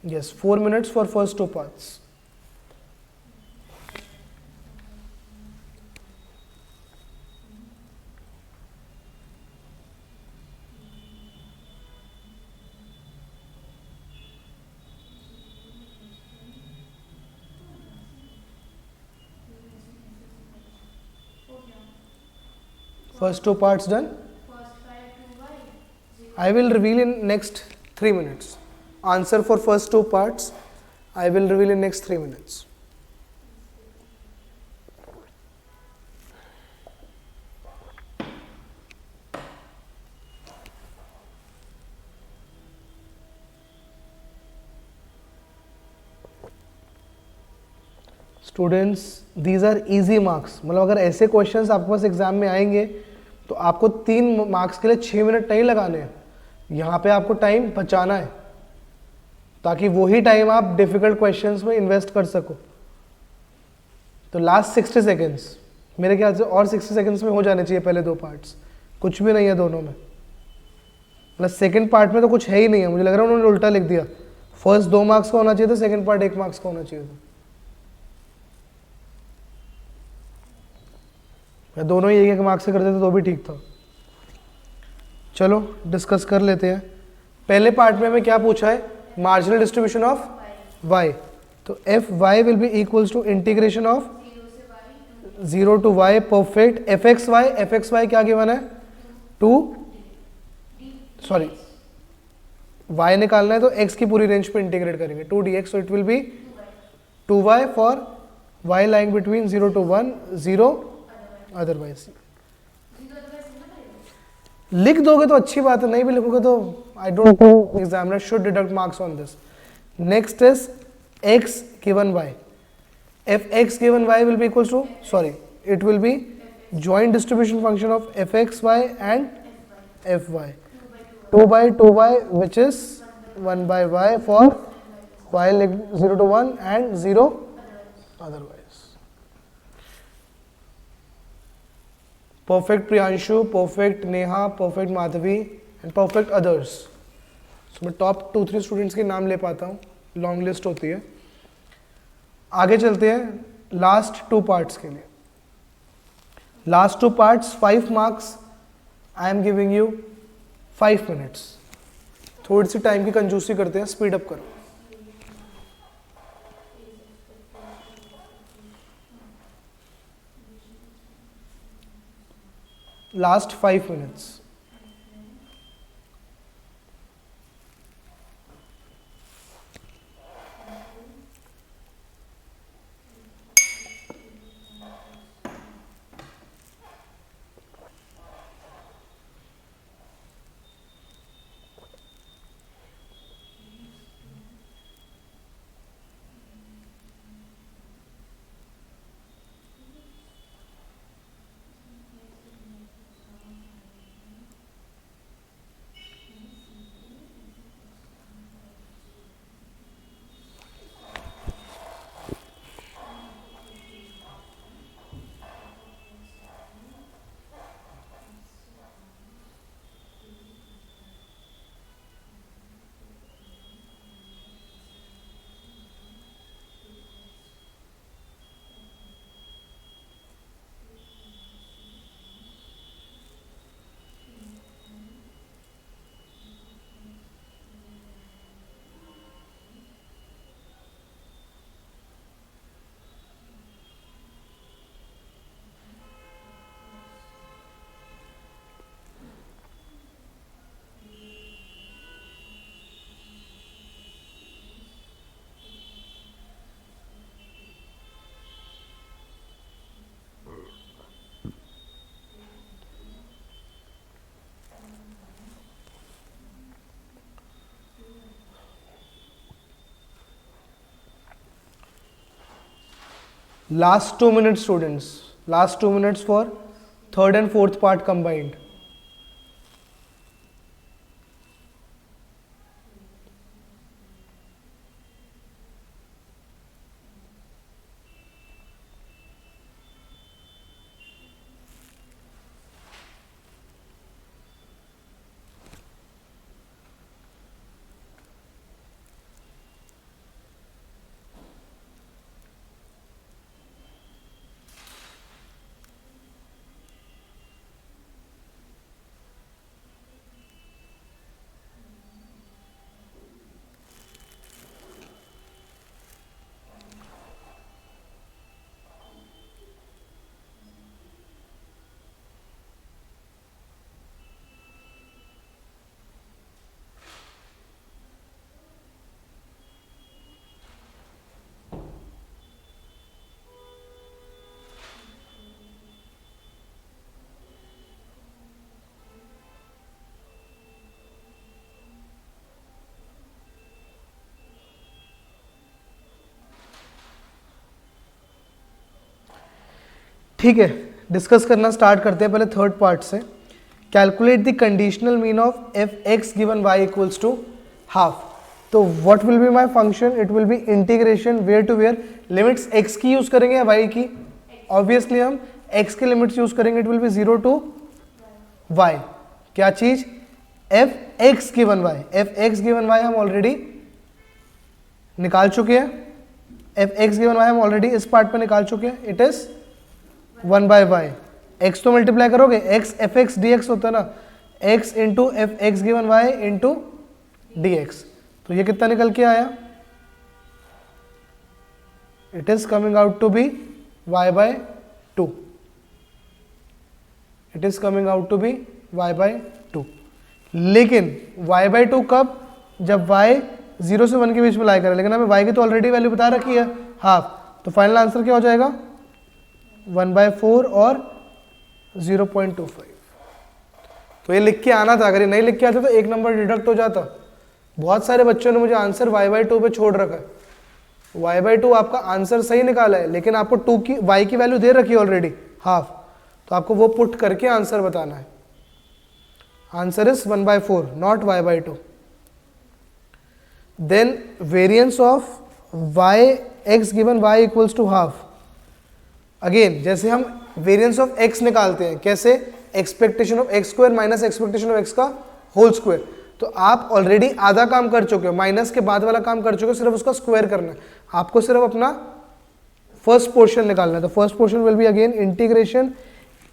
Yes, 4 minutes for first two parts. First two parts done. First 5 to y. 0. I will reveal in next 3 minutes. Answer for first two parts I will reveal in next 3 minutes. Students these are easy marks, मतलब अगर ऐसे questions आपके पास exam में आएंगे तो आपको 3 marks के लिए 6 मिनट नहीं लगाने हैं, यहाँ पे आपको टाइम बचाना है ताकि वही टाइम आप डिफिकल्ट क्वेश्चंस में इन्वेस्ट कर सको। तो लास्ट 60 सेकेंड्स मेरे ख्याल से और 60 सेकेंड्स में हो जाने चाहिए पहले दो पार्ट्स, कुछ भी नहीं है दोनों में, मतलब सेकंड पार्ट में तो कुछ है ही नहीं है, मुझे लग रहा है उन्होंने उल्टा लिख दिया, फर्स्ट 2 मार्क्स का होना चाहिए था, सेकंड पार्ट 1 मार्क्स का होना चाहिए था, या दोनों ही 1-1 मार्क्स से करते थे तो भी ठीक था। चलो डिस्कस कर लेते हैं। पहले पार्ट में हमें क्या पूछा है, मार्जिनल डिस्ट्रीब्यूशन ऑफ y, तो f y will be equals to integration of 0 to y perfect f x y क्या गिवन है 2, सॉरी y निकालना है तो x की पूरी रेंज पे इंटीग्रेट करेंगे 2 dx, so it will B 2y for y lying between 0 to 1 0 otherwise. लिख दोगे तो अच्छी बात है, नहीं भी लिखोगे तो I don't think examiner should deduct marks on this. Next is x given y, f x given y will be equals to, sorry, it will be joint distribution function of f x y and f y, 2 by 2y which is 1 by y for y 0 to 1 and 0 otherwise. Perfect Priyanshu, perfect Neha, perfect Madhavi and perfect others. So मैं top 2-3 students के नाम ले पाता हूँ, long list होती है। आगे चलते हैं लास्ट 2 पार्ट्स के लिए। Last 2 parts 5 marks, I am giving you 5 minutes. थोड़ी सी टाइम की कंजूसी करते हैं, स्पीड अप करो। Last 5 minutes. Last 2 minutes, students. Last 2 minutes for third and fourth part combined. ठीक है, डिस्कस करना स्टार्ट करते हैं पहले थर्ड पार्ट से. Calculate the conditional mean of F x given Y equals to half. तो what will be my function? It will be integration where to where. Limits X की use करेंगे या Y की? Obviously हम X की limits use करेंगे. It will be 0 to Y. क्या चीज? F x given Y. F x given Y हम ऑलरेडी निकाल चुके हैं. एफ एक्स गिवन वाई हम ऑलरेडी इस पार्ट पे निकाल चुके हैं. It is 1 by y. X तो मल्टीप्लाई करोगे, x f x d x होता है ना, x into f x given y into d x. तो ये कितना निकल के आया? It is coming out to be y by 2. It is coming out to be y by 2. लेकिन वाई बाय 2 कब? जब वाई 0 से 1 के बीच में लाई करें. लेकिन हमें वाई की तो ऑलरेडी वैल्यू बता रखी है, हाफ. तो फाइनल आंसर क्या हो जाएगा? 1/4 और 0.25. तो ये लिख के आना था. अगर ये नहीं लिख के आते तो एक नंबर डिडक्ट हो जाता. बहुत सारे बच्चों ने मुझे आंसर y/2 पे छोड़ रखा है. y/2 आपका आंसर सही निकाला है, लेकिन आपको 2 की y की वैल्यू दे रखी है ऑलरेडी, हाफ. तो आपको वो पुट करके आंसर बताना है. Answer is 1/4 not y/2. Then variance of y x given y equals to half. Again जैसे हम वेरिएंस ऑफ x निकालते हैं, कैसे? Expectation of x square minus expectation of x का होल स्क्वायर. तो आप ऑलरेडी आधा काम कर चुके हो, माइनस के बाद वाला काम कर चुके हो, सिर्फ उसका स्क्वायर करना है. आपको सिर्फ अपना फर्स्ट पोर्शन निकालना है. तो first portion will be again integration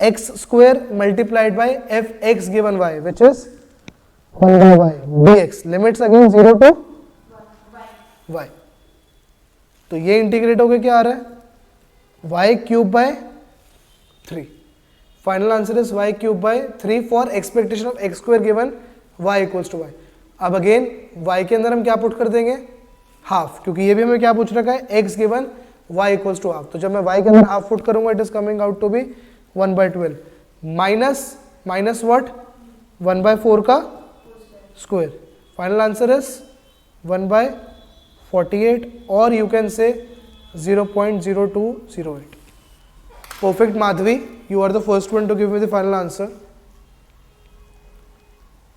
x square multiplied by F x given y which is 1/y dx. Limits again 0 to y. तो ये इंटीग्रेट होके क्या आ रहा है? y cube by 3. Final answer is y cube by 3 for expectation of x square given y equals to y. अब again y के अंदर हम क्या पुट कर देंगे? हाफ, क्योंकि ये भी हमें क्या पूछ रखा है? x given y equals to half. तो जब मैं y के अंदर हाफ पुट करूंगा, it is coming out to be 1/12 minus what? 1/4 का स्क्वायर. फाइनल आंसर इज 1/48 और you can say 0.0208. Perfect, Madhvi. You are the first one to give me the final answer.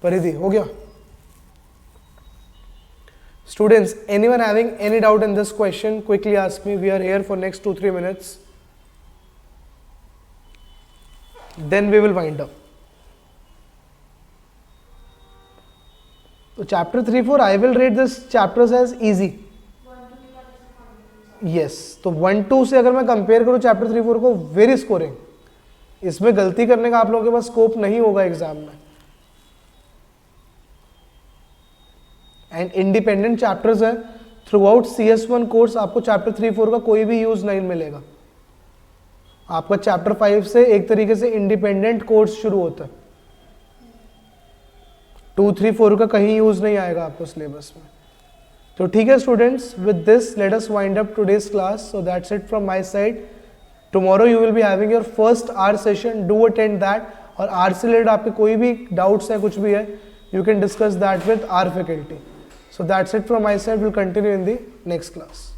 Paridhi, हो गया? Students, anyone having any doubt in this question, quickly ask me. We are here for next 2-3 minutes. Then we will wind up. So chapter 3-4, I will rate this chapters as easy. Yes. तो 1-2 से अगर मैं compare करूं chapter 3-4 को, very scoring. इसमें गलती करने का आप लोगों के पास स्कोप नहीं होगा एग्जाम में. एंड इंडिपेंडेंट चैप्टर्स है. थ्रू आउट CS1 कोर्स आपको चैप्टर 3-4 का कोई भी यूज नहीं मिलेगा. आपका चैप्टर 5 से एक तरीके से इंडिपेंडेंट कोर्स शुरू होता है. 2-3-4 का कहीं यूज नहीं आएगा आपको सिलेबस में. तो ठीक है students, with this let us wind up today's class. So that's it from my side. Tomorrow you will be having your first R session. Do attend that. और आर से रिलेटेड आपके कोई भी डाउट्स है, कुछ भी है, you can discuss that with our faculty. So that's it from my side. Will continue in the next class.